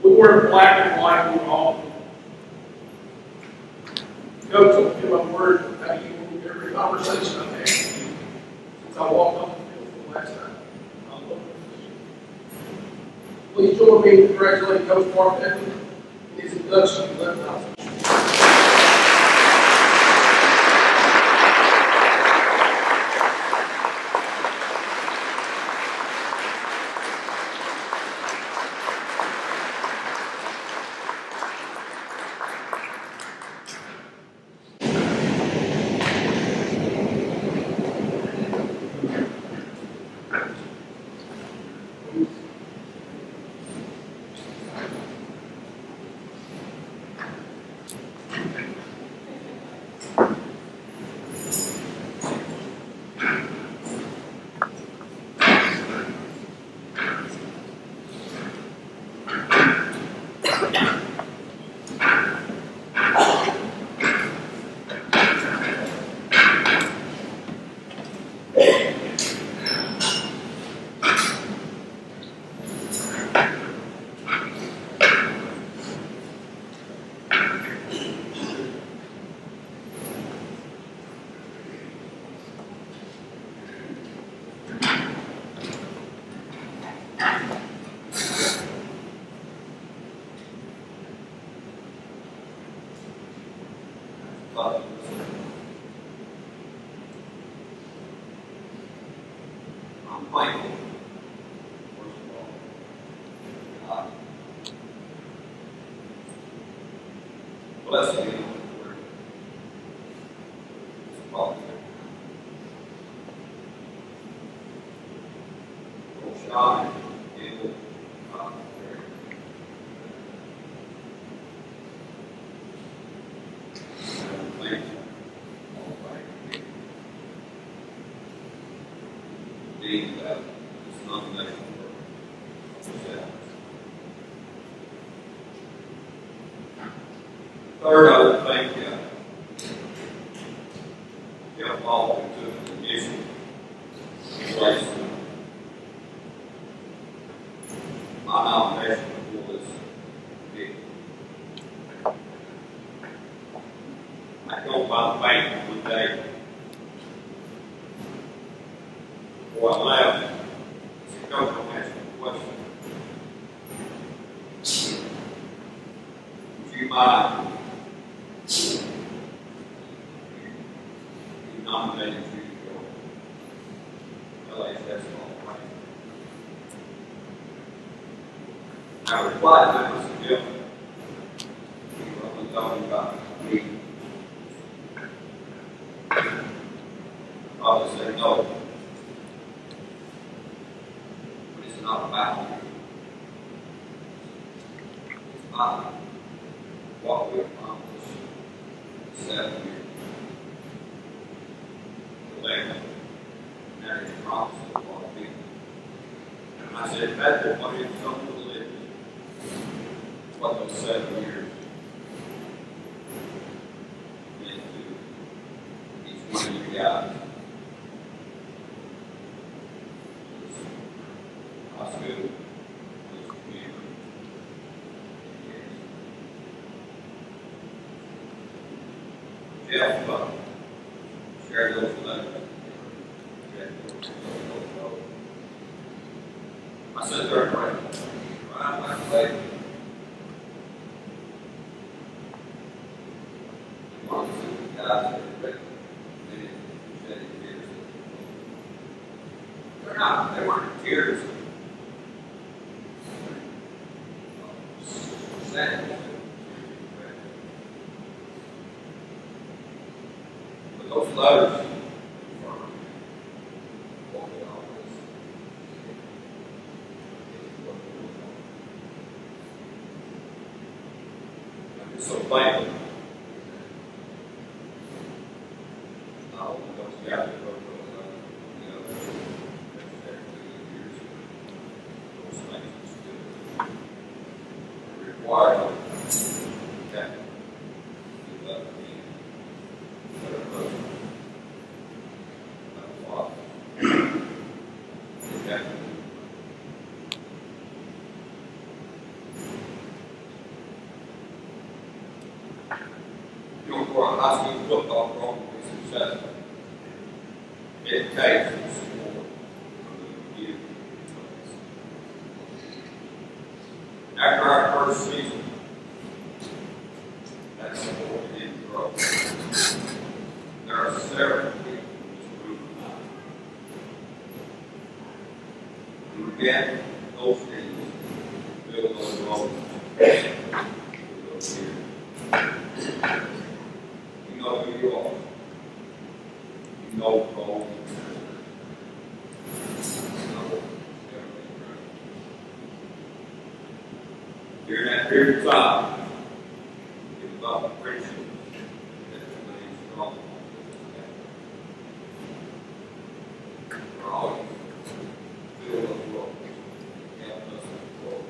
We weren't black and white, we were all blue. Coach, I'll give my word how you in every conversation I've had with you since I walked off the field for the last time. I love it. Please join me in congratulating Coach Mark Bentley in his induction to 11,000. I'm thankful, first of all, God. Bless me with the word. It's probably shine in the being that it's not a national work. Third, I would thank Jeff Paul who took the initiative to place my nomination for this meeting. I go by the bank one day before I left. I said, Coach, I'm asking you a question. Would you mind you nominated you to go LHS Hall of Fame? I replied to him, I said, Jeff, you were only talking about me. I would say no. But it's not about you. It's about what we accomplished in 7 years. The legacy. And that is promise to a lot of people. And I said, that's what is something to live. What those 7 years meant to each one of you guys. Our school, this community, Jeff shared those letters. I said, third grade, right back later. One of the guys that read many shed tears. They're not, they weren't tears. Sadness. But those letters confirm what we always I'm just so thankful. Not only those guys that wrote those letters, you know, those years, those things are still required of that. For a high school football program to be successful, it takes the support from the youth. After our first season, that support didn't grow. There are several people in this group who began those things, build those roads, those years. You know who you are. You know the role. During that period of time, it was about the friendship that remains strong. For all you build up the world, help us in the world.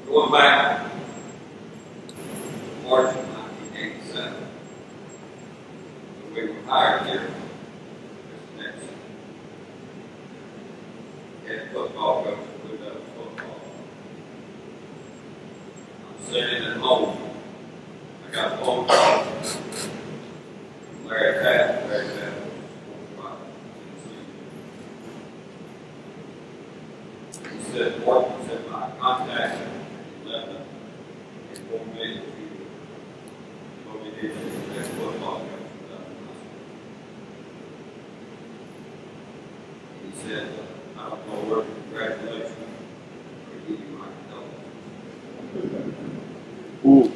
Going back to March of 1987, when we were hired here as the next head football coach for Blue Devils football. I'm sitting at home. I got a phone call from Larry Taft. Larry Taft was 45. He said, Mark said, my contact left him and informed me that he would be needed the next football game. He said, I don't know where congratulations or give you my condolences. Ooh.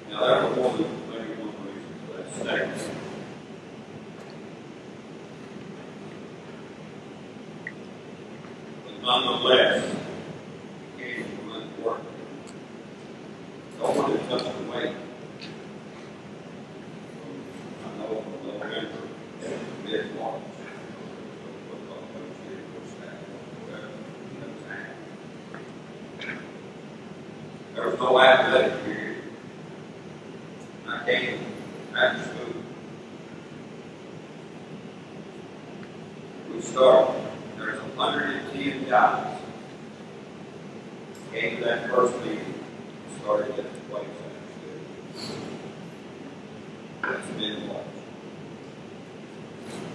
Now that was maybe one reason for that statement. But nonetheless, he came from his work. No one had touched the weight. I know from November to mid-March. There was no athletic period. I came after school. We started. There's 110 guys. Came to that first meeting. Started at the place after school. That's mid-March.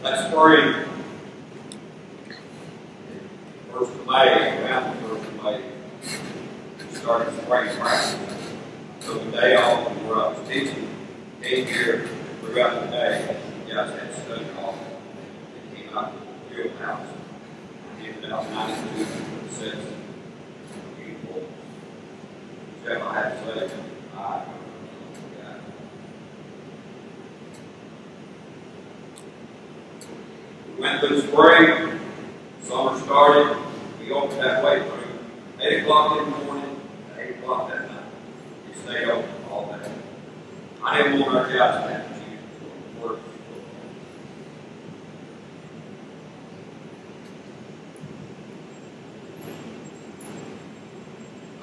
That spring, 1st of May, around the 1st of May, we started spring practice. So the day off where I was teaching, came here throughout the day. You guys had study off. They came out to the field house. Given out 92 sets of uniforms. Jeff, I had to say, we went through the spring, summer started, we opened that weight room, 8 o'clock in the morning, 8 o'clock that night. We stayed open all day. I didn't want our jobs to have to choose for work.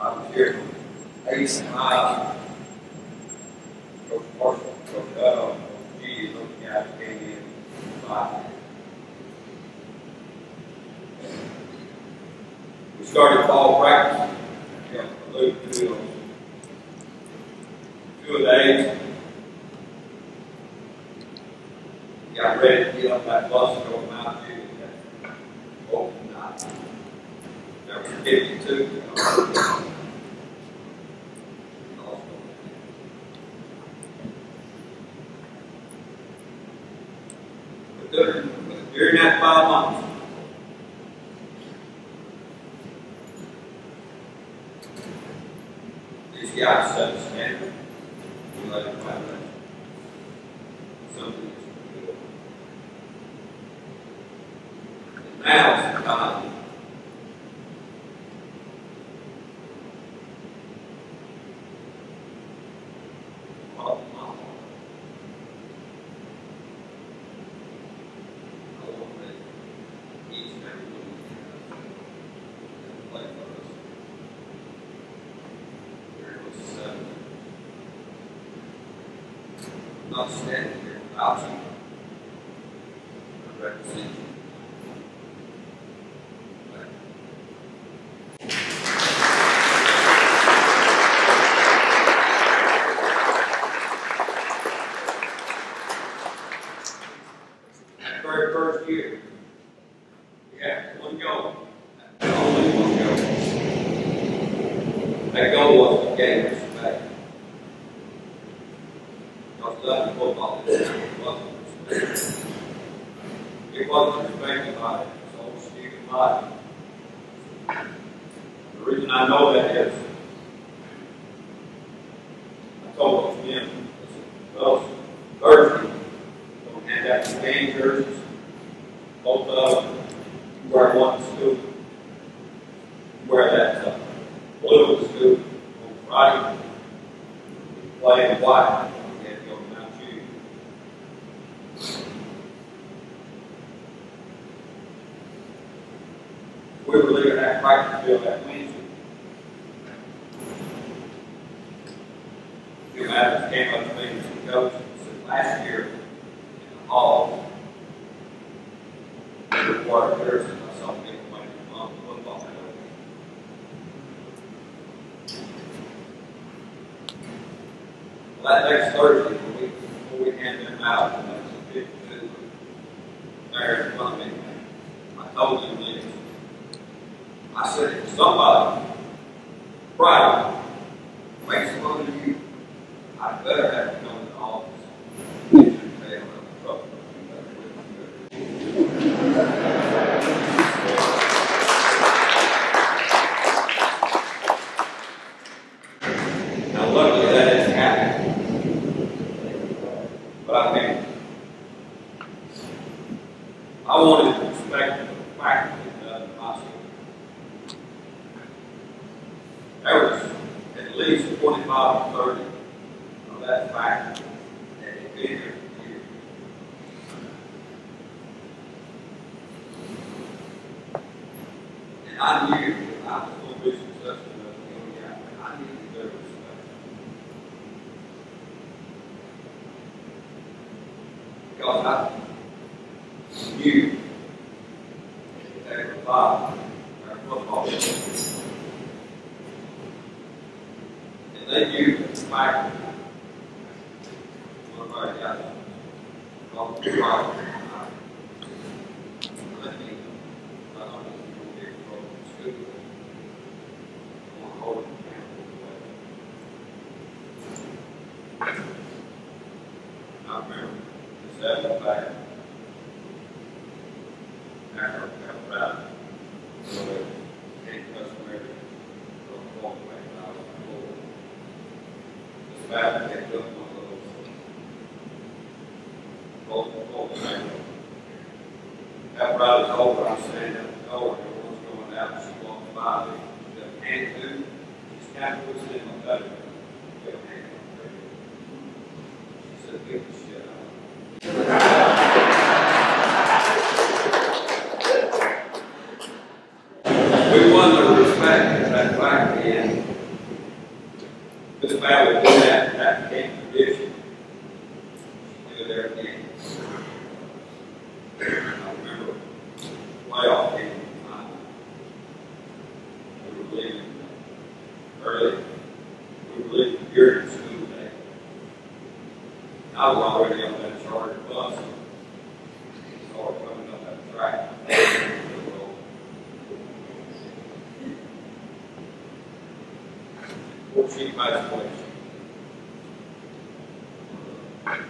I was here from Ace and I, Coach Marshall, Coach Coach G, those guys came in 5. We started fall practice. Yeah, Luke, 2 a days. Got ready to get up that bus and go to Mount Judy. Oh, night. There were 52. But during that 5 months, these guys set the standard. We let it violate. Something is good. And now is the time. Well, my heart. I want to let each and every one of you guys play for us. Not standing here without you. I represent you. That very first year, we had one goal. Only one goal. That goal was to gain respect. Because football it wasn't respected by its own student body. The reason I know that is I told those men, well, Thursday, don't hand out the game jerseys. Both of them, you wear one to school. You wear that blue to school. On Friday, you play in white. We were leaving that practice field that Wednesday. Jim Adams came up to me and said, Coach, said last year in the hall, we required Harrison and myself to get away from the football field. Well, that next Thursday, before we handed them out, and there was a 52 there in front of me, I told them this. I said, if somebody Friday makes fun of you, I better have to come to the office. You should pay them the trouble. Now, luckily, that didn't happen. But I mean, I wanted to respect the faculty in my school. There was at least 25 or 30 of that faculty that had been here for years. And I knew that I was going to be successful enough to go out, and I needed their respect. Because I knew that they were fighting our football team. And they knew that the fact that one of our guys called the problem. Let me, I don't know if you're going to get from school. I want to hold them accountable. I remember this happened back after I got out. So it came customary from the walk away when I was before. This bad picked up one of those both things. After I was over, I was standing at the door, and everyone's going out, and she walked by me. She said, "Can't do." She snapped puts it in my belly. She said, "Can't do." She said, "Get the shit out of me." We won the respect of that faculty, and this battle would do that became tradition. She did everything. I remember playoff game time. We were leaving early. We were leaving during school day. I was already on that charter bus. So we're coming up that track. 14 miles away.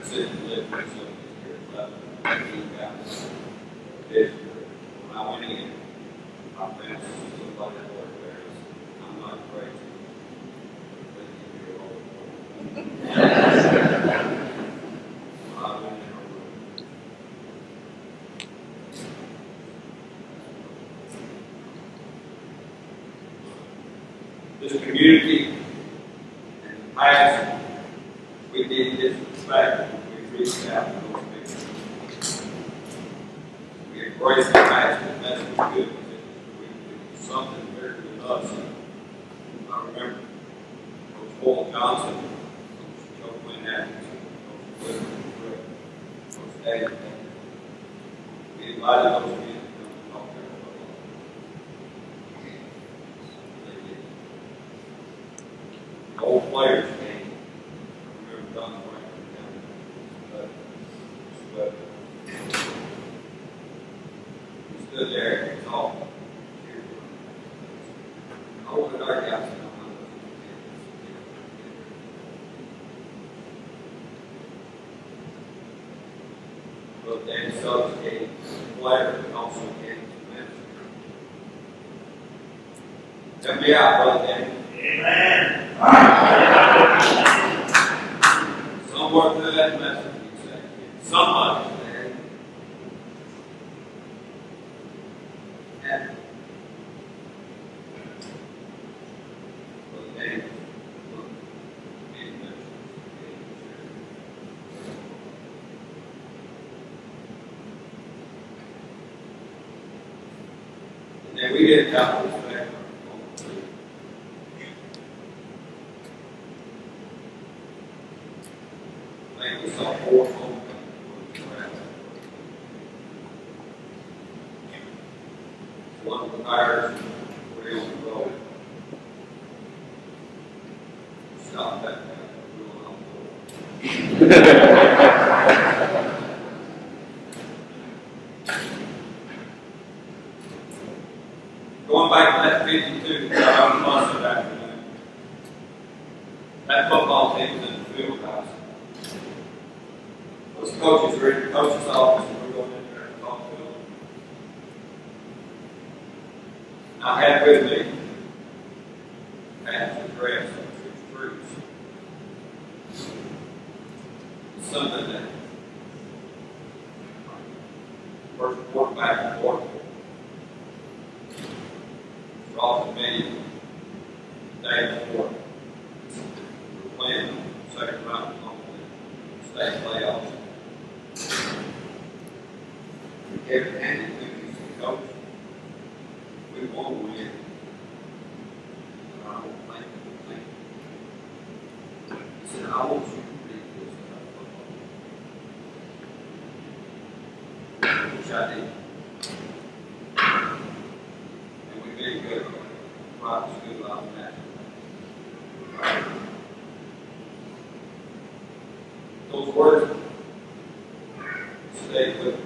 Sitting living with some here at 11 guys. When I went in, I found somebody that worked there. I'm not crazy. I went in her room. This community in the past, we did this back. We reached out to those people. We embraced the past, and that's what's good. We did something bigger than us. I remember Coach Paul Johnson, Coach Joe Quinn Atkins, Coach Clifford Brick, Coach David. We invited those men to come and talk to our football. They did. The old players came. I remember Don Franklin, but we stood there and talked. I wanted our guys to know how much but Dan Suggs came to player and also came to minister. Help me out, Brother Dan. Amen. Somewhere through that message, he said, somebody's there. And Brother Dan, and then we get out of respect. I think we saw 4 homecomings. One of the tires were on the road. Stop that guy. We were on the road. Going back to that 52, I was months afternoon. That football team was in the field house. Those coaches were in the coach's office, and we were going in there and talking to them. I had with me hats and dress and troops. Something that first quarterback and quarterback brought to me the day before. We were playing the second round on the state playoffs. We gave it handed to me and said, Coach, we want to win. But I don't think we think. He said, I want you to read this about football. Which I did. And we did good private school out of that. Those words stayed with me.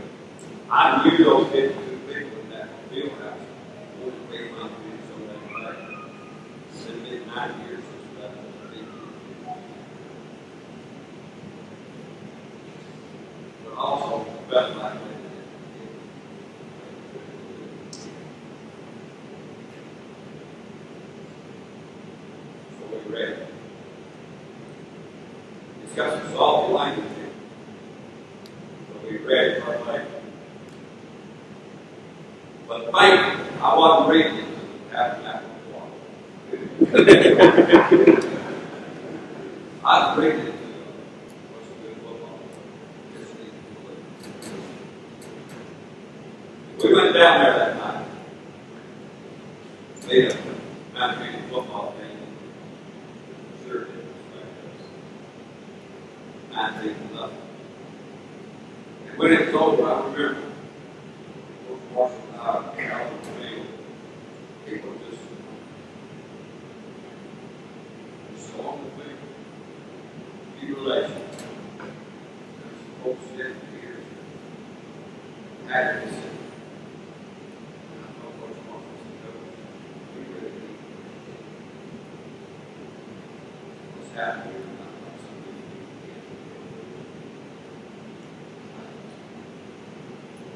I knew those 52 people in that field house. I wanted to be my friends so that day. It's been 9 years since that. But also felt like ready. It's got some salty language in it. So we read it right later. But faith, I wasn't reading it to the tabernacle water. I was reading it to what's a good football. We went down there that night. Made a Mountain Region football team. 19 and when it was over, I remember Marshall and I out on the field, people just so on the field, mutilation. There's some folks sitting here, happiness. And I know Coach Marshall said, we really need what's happening.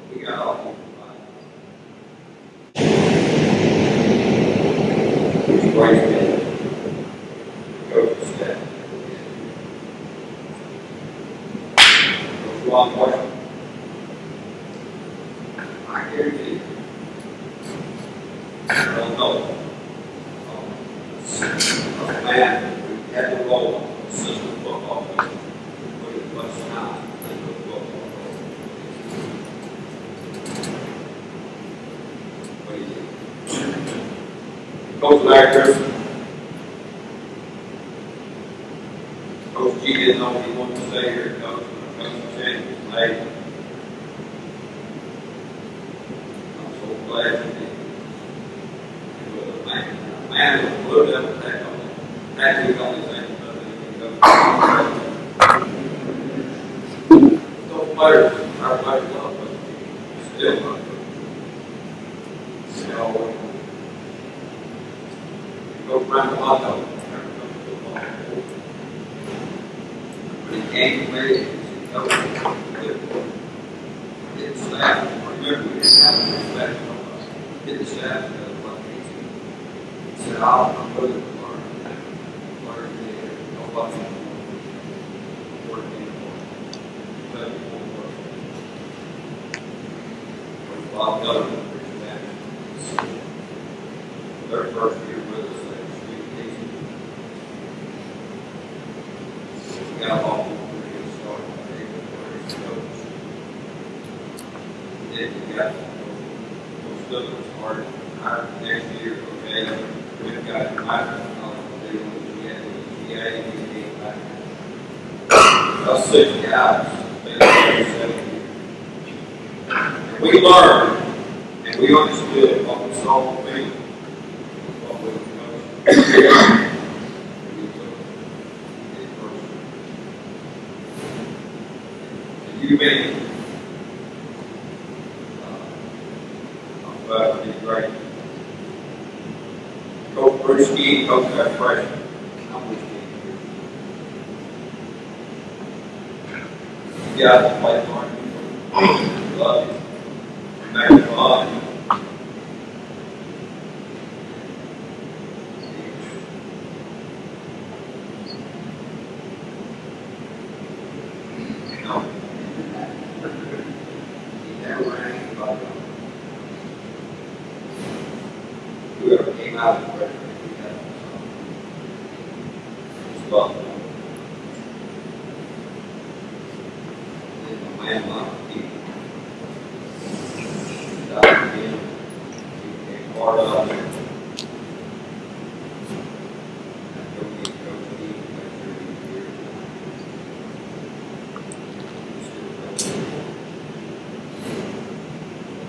We got all the which brings me Coach said. Coach Ron Marshall. I guarantee you. I don't know. A man who had the role of assistant football coach put as much time into football. Coach Larry Griffin. Coach G didn't know what he wanted to say here. Coach James was late. I'm so glad he did. He was a man. A man was a little bit of a tech on it. That was only thing those players, everybody loved them. Still not good. So, go around the hot dog. When he came to me, he said, Coach, didn't staff. Remember, we didn't have any staff on us. Didn't staff because of what he said. He said, I'm willing to learn. Learn here. Nobody work anymore. Let me work. When Bob Dillon preached that, their first year with us, we got off to a pretty good start. Then we got those Douglas hard. Our next year, okay, we've got we had the GA, we came back. About 6 guys, been there 7 years. And we learned, and we understood what we saw on the field, what we were doing. You made it. I'm glad we did great. Brother Ski coached our freshman. I'm with you. You guys play hard. Love you. Make it fun. Whoever came out of the pressure, well. And my man loved people. Died again. He became part of it.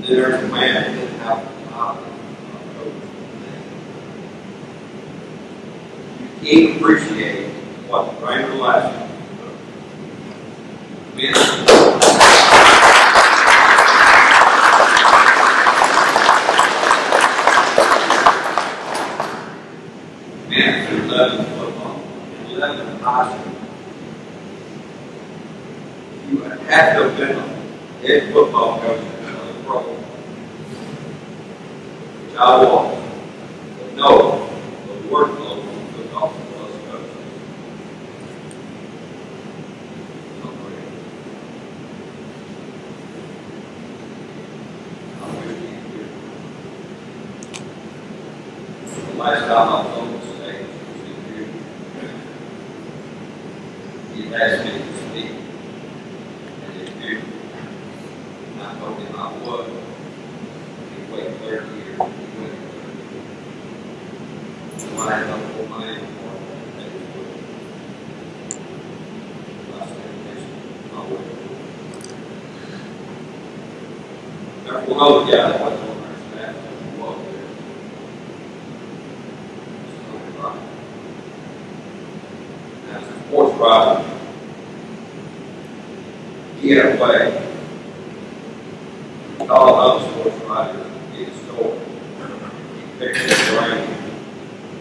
There's a man that didn't have a job. You can't appreciate what the greater lesson meant. Men through 11 football, 11 high school. You have to have been a head football coach. Which I was, but no, the workload on football was coach. I wish he could hear. The last time I was on the stage was in here. He asked me to speak, and he knew. And I told him I would. He waited 30 years. When I had a full mind for it, last education, I would. There's one other guy that was on our staff that was there. As a sports writer, he had a way. All other sports writers get a story. He picked his brain.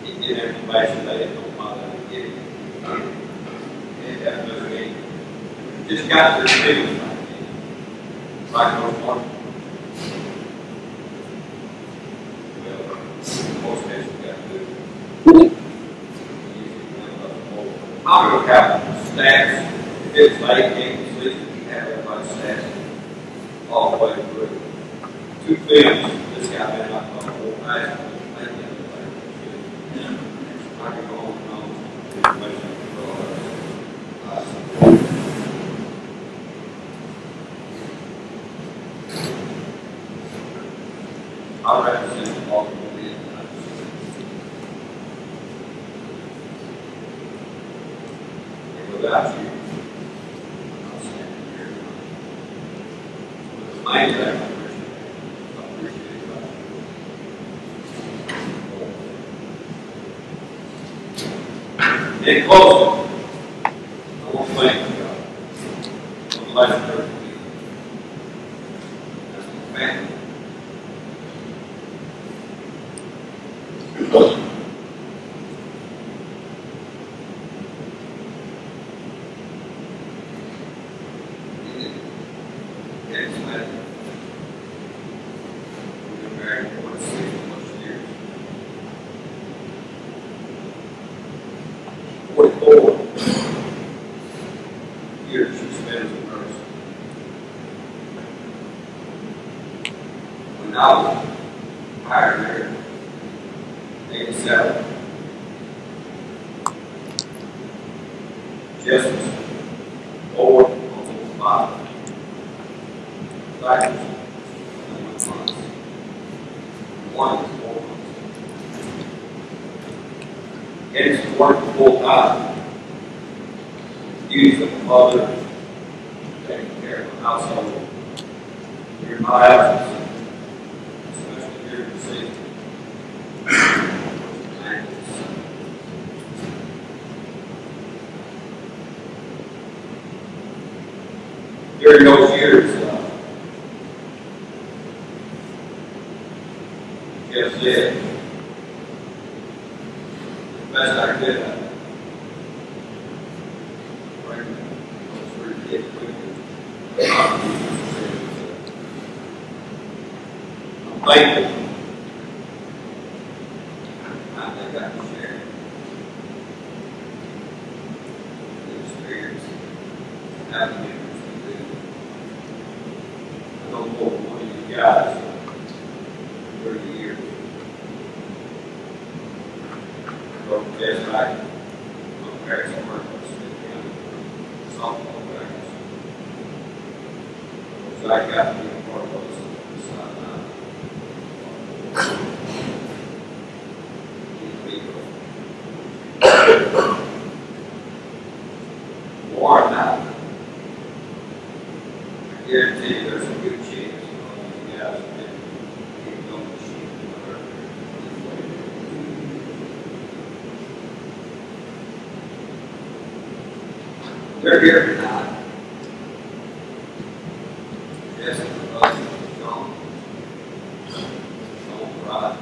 He get information they don't bother to get it. And that was me. Just got their feelings like no one. Well, most cases got to do it. I'm going to have stats. If it's late game season, you have everybody's stats all the way through. 2 films, this guy been out the whole night. I can go on and on. I represent all the way in. And without you, I'm not standing here. With the mind that in closing, I want to thank God for the life of every week. As a family. It's been we've been married for 46+ years. 44 years she spent as a nurse. When I was hired there, 87, Jess was 4, almost 5. Cycles, 11 months. One was 4 months. Getting working full time. Duties of a mother, taking care of the household. During my absence, especially during the season. During those years, Jeff said, best I could. I'm thankful. I think I can share the experience having it to do. I know more than one of you guys for 30 years. So, yes, my parents worked on Smith County softball practice. So I got to be a part of those sidelines. More than that, I guarantee you there's a good chance you guys have been getting on the sheet. They're here tonight. Yes, John. Right.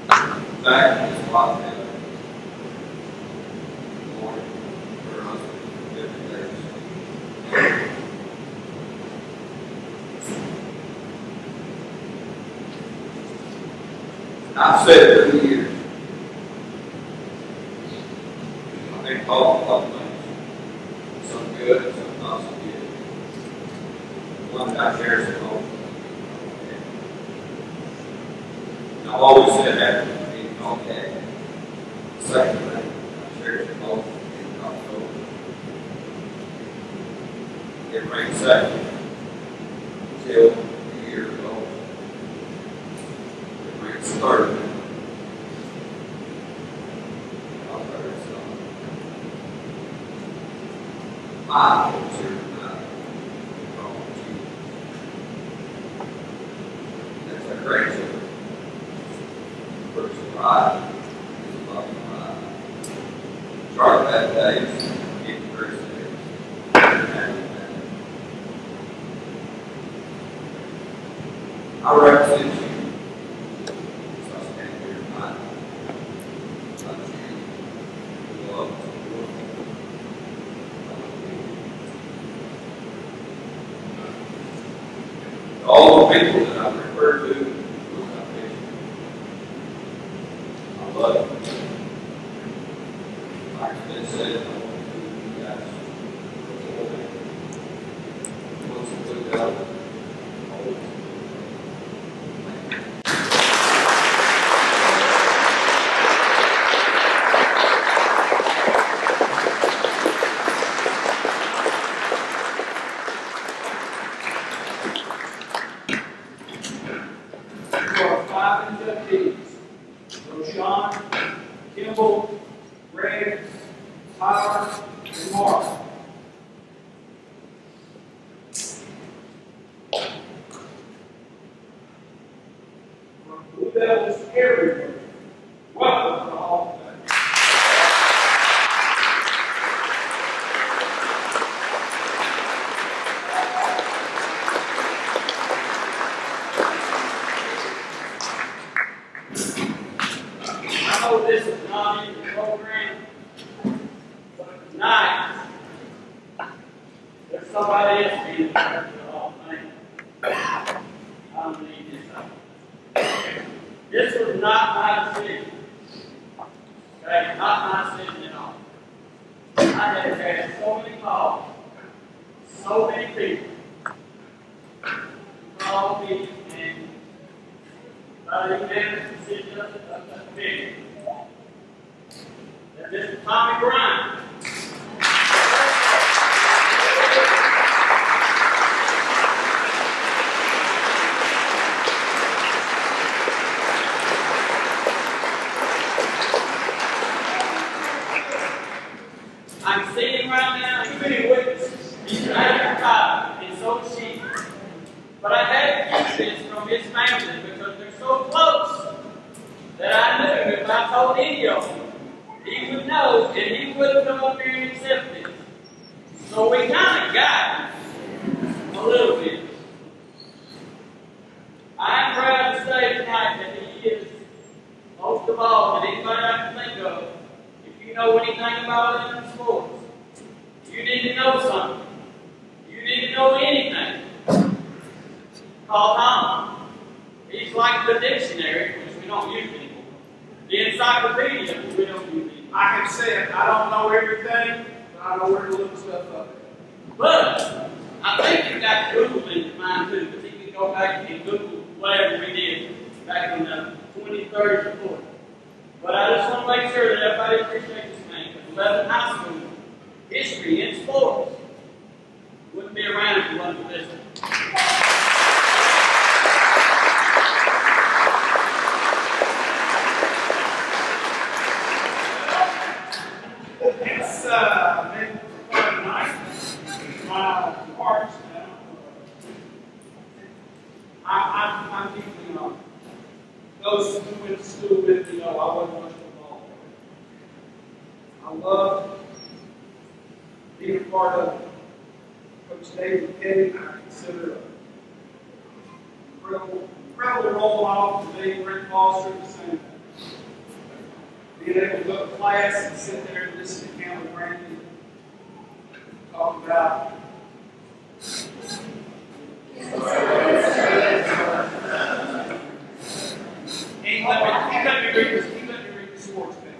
In fact, his wife had a morning, her husband, 50 days. I've said it for years. I think Paul thought things. Some good and some not so good. One that I cherish at home. I've always said that being okay. The second thing, I cherish it both in October. It rained second until a year ago. It rained third. I'll try to stop. I was here tonight. That's a great story. First ride is a lovely ride. Charlotte had days, getting first days. I represent you. So I stand here tonight. I you love all the people that I've referred to. I love it. Like it's been said, I want you guys to look out. Kimball, Greg, Tyler, and Mark. From Blue Devils everywhere, welcome to Hall of Fame. I know this is not in the program, but tonight, there's somebody else being directed to the Hall of Fame. I don't believe this time. This was not my decision. Okay, not my decision at all. I have had so many calls, so many people call me and unanimous decision of the committee. That this is Tommy Bryant. I'm sitting right now, too many witnesses. He's advertised, and so is she. But I had to keep this from his family because they're so close that I knew if I told any of them, he would know and he wouldn't come up here and accept it. So we kind of got it a little bit. I am proud to say tonight that he is, most of all, that anybody call Tom. He's like the dictionary, which we don't use anymore. The encyclopedia, which we don't use anymore. I have said, I don't know everything, but I know where to look stuff up. But I think he's got Google in his mind too, because he can go back and Google whatever we did back in the 20s, 30s, or 40s. But I just want to make sure that everybody appreciates this man. Because 11 high school history in sports wouldn't be around if it wasn't for this one. It's been quite nice. My heart, I'm deeply honored. Those who went to school with me know I wasn't much of a ball player. I love being a part of Coach David Petty. I consider an incredible role model for me, Rick Foster, the same thing. Being able to go to class and sit there and listen to Campbell Brandon talk about he let me read the sports page.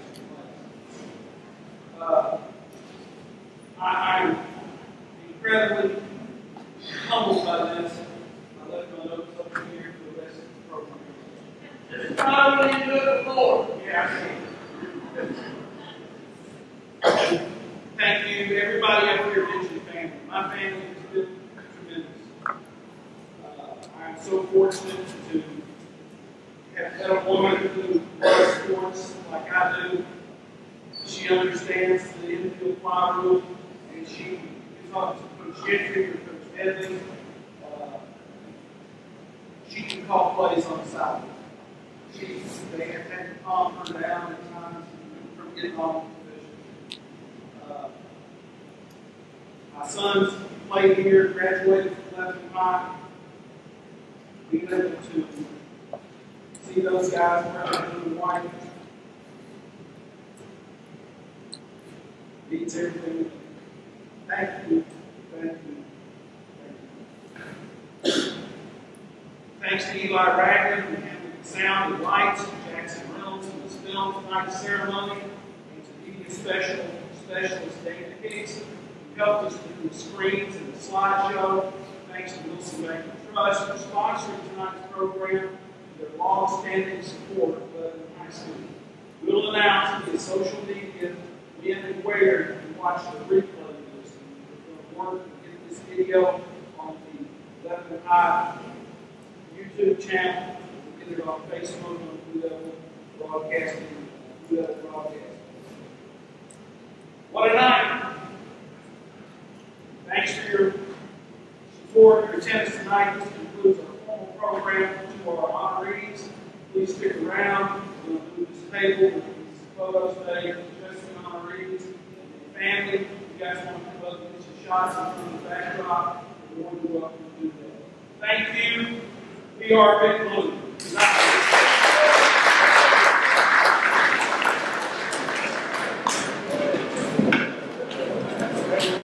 I'm incredibly humbled by this. I left my notes over here for the rest of the program. This is probably what you do it before. Yeah, I see. Thank you, everybody up here, Mitchell family. My family has been tremendous. I'm so fortunate to have had a woman who loves sports like I do. She understands the infield fly rule, and she is up to Coach Gentry or Coach Edley. She can call plays on the side. They have had to calm her down at times from getting on the position. My sons played here, graduated from Lebanon High. Being able to see those guys wearing blue and white means everything. Thank you. Thank you. Thank you. Thanks to Eli Ragland and handling the sound and lights, Jackson Reynolds who was filmed tonight's ceremony, and to media specialist Dana Hicks, who helped us with the screens and the slideshow. Thanks to Wilson Bank and Trust for sponsoring tonight's program and their long-standing support of Lebanon High School. We'll announce via social media when and where you can watch the replay of this. We're going to work to get this video on the Lebanon High YouTube channel. We'll get it on Facebook on Lebanon Broadcasting. What a night! Thanks for your support, your attendance tonight. This concludes our formal program to our honorees. Please stick around. We'll do this table, we'll do this photos today, just the honorees and the family. If you guys want to come up and get some shots in the backdrop, we're more than welcome to do that. Thank you. We are Big Blue.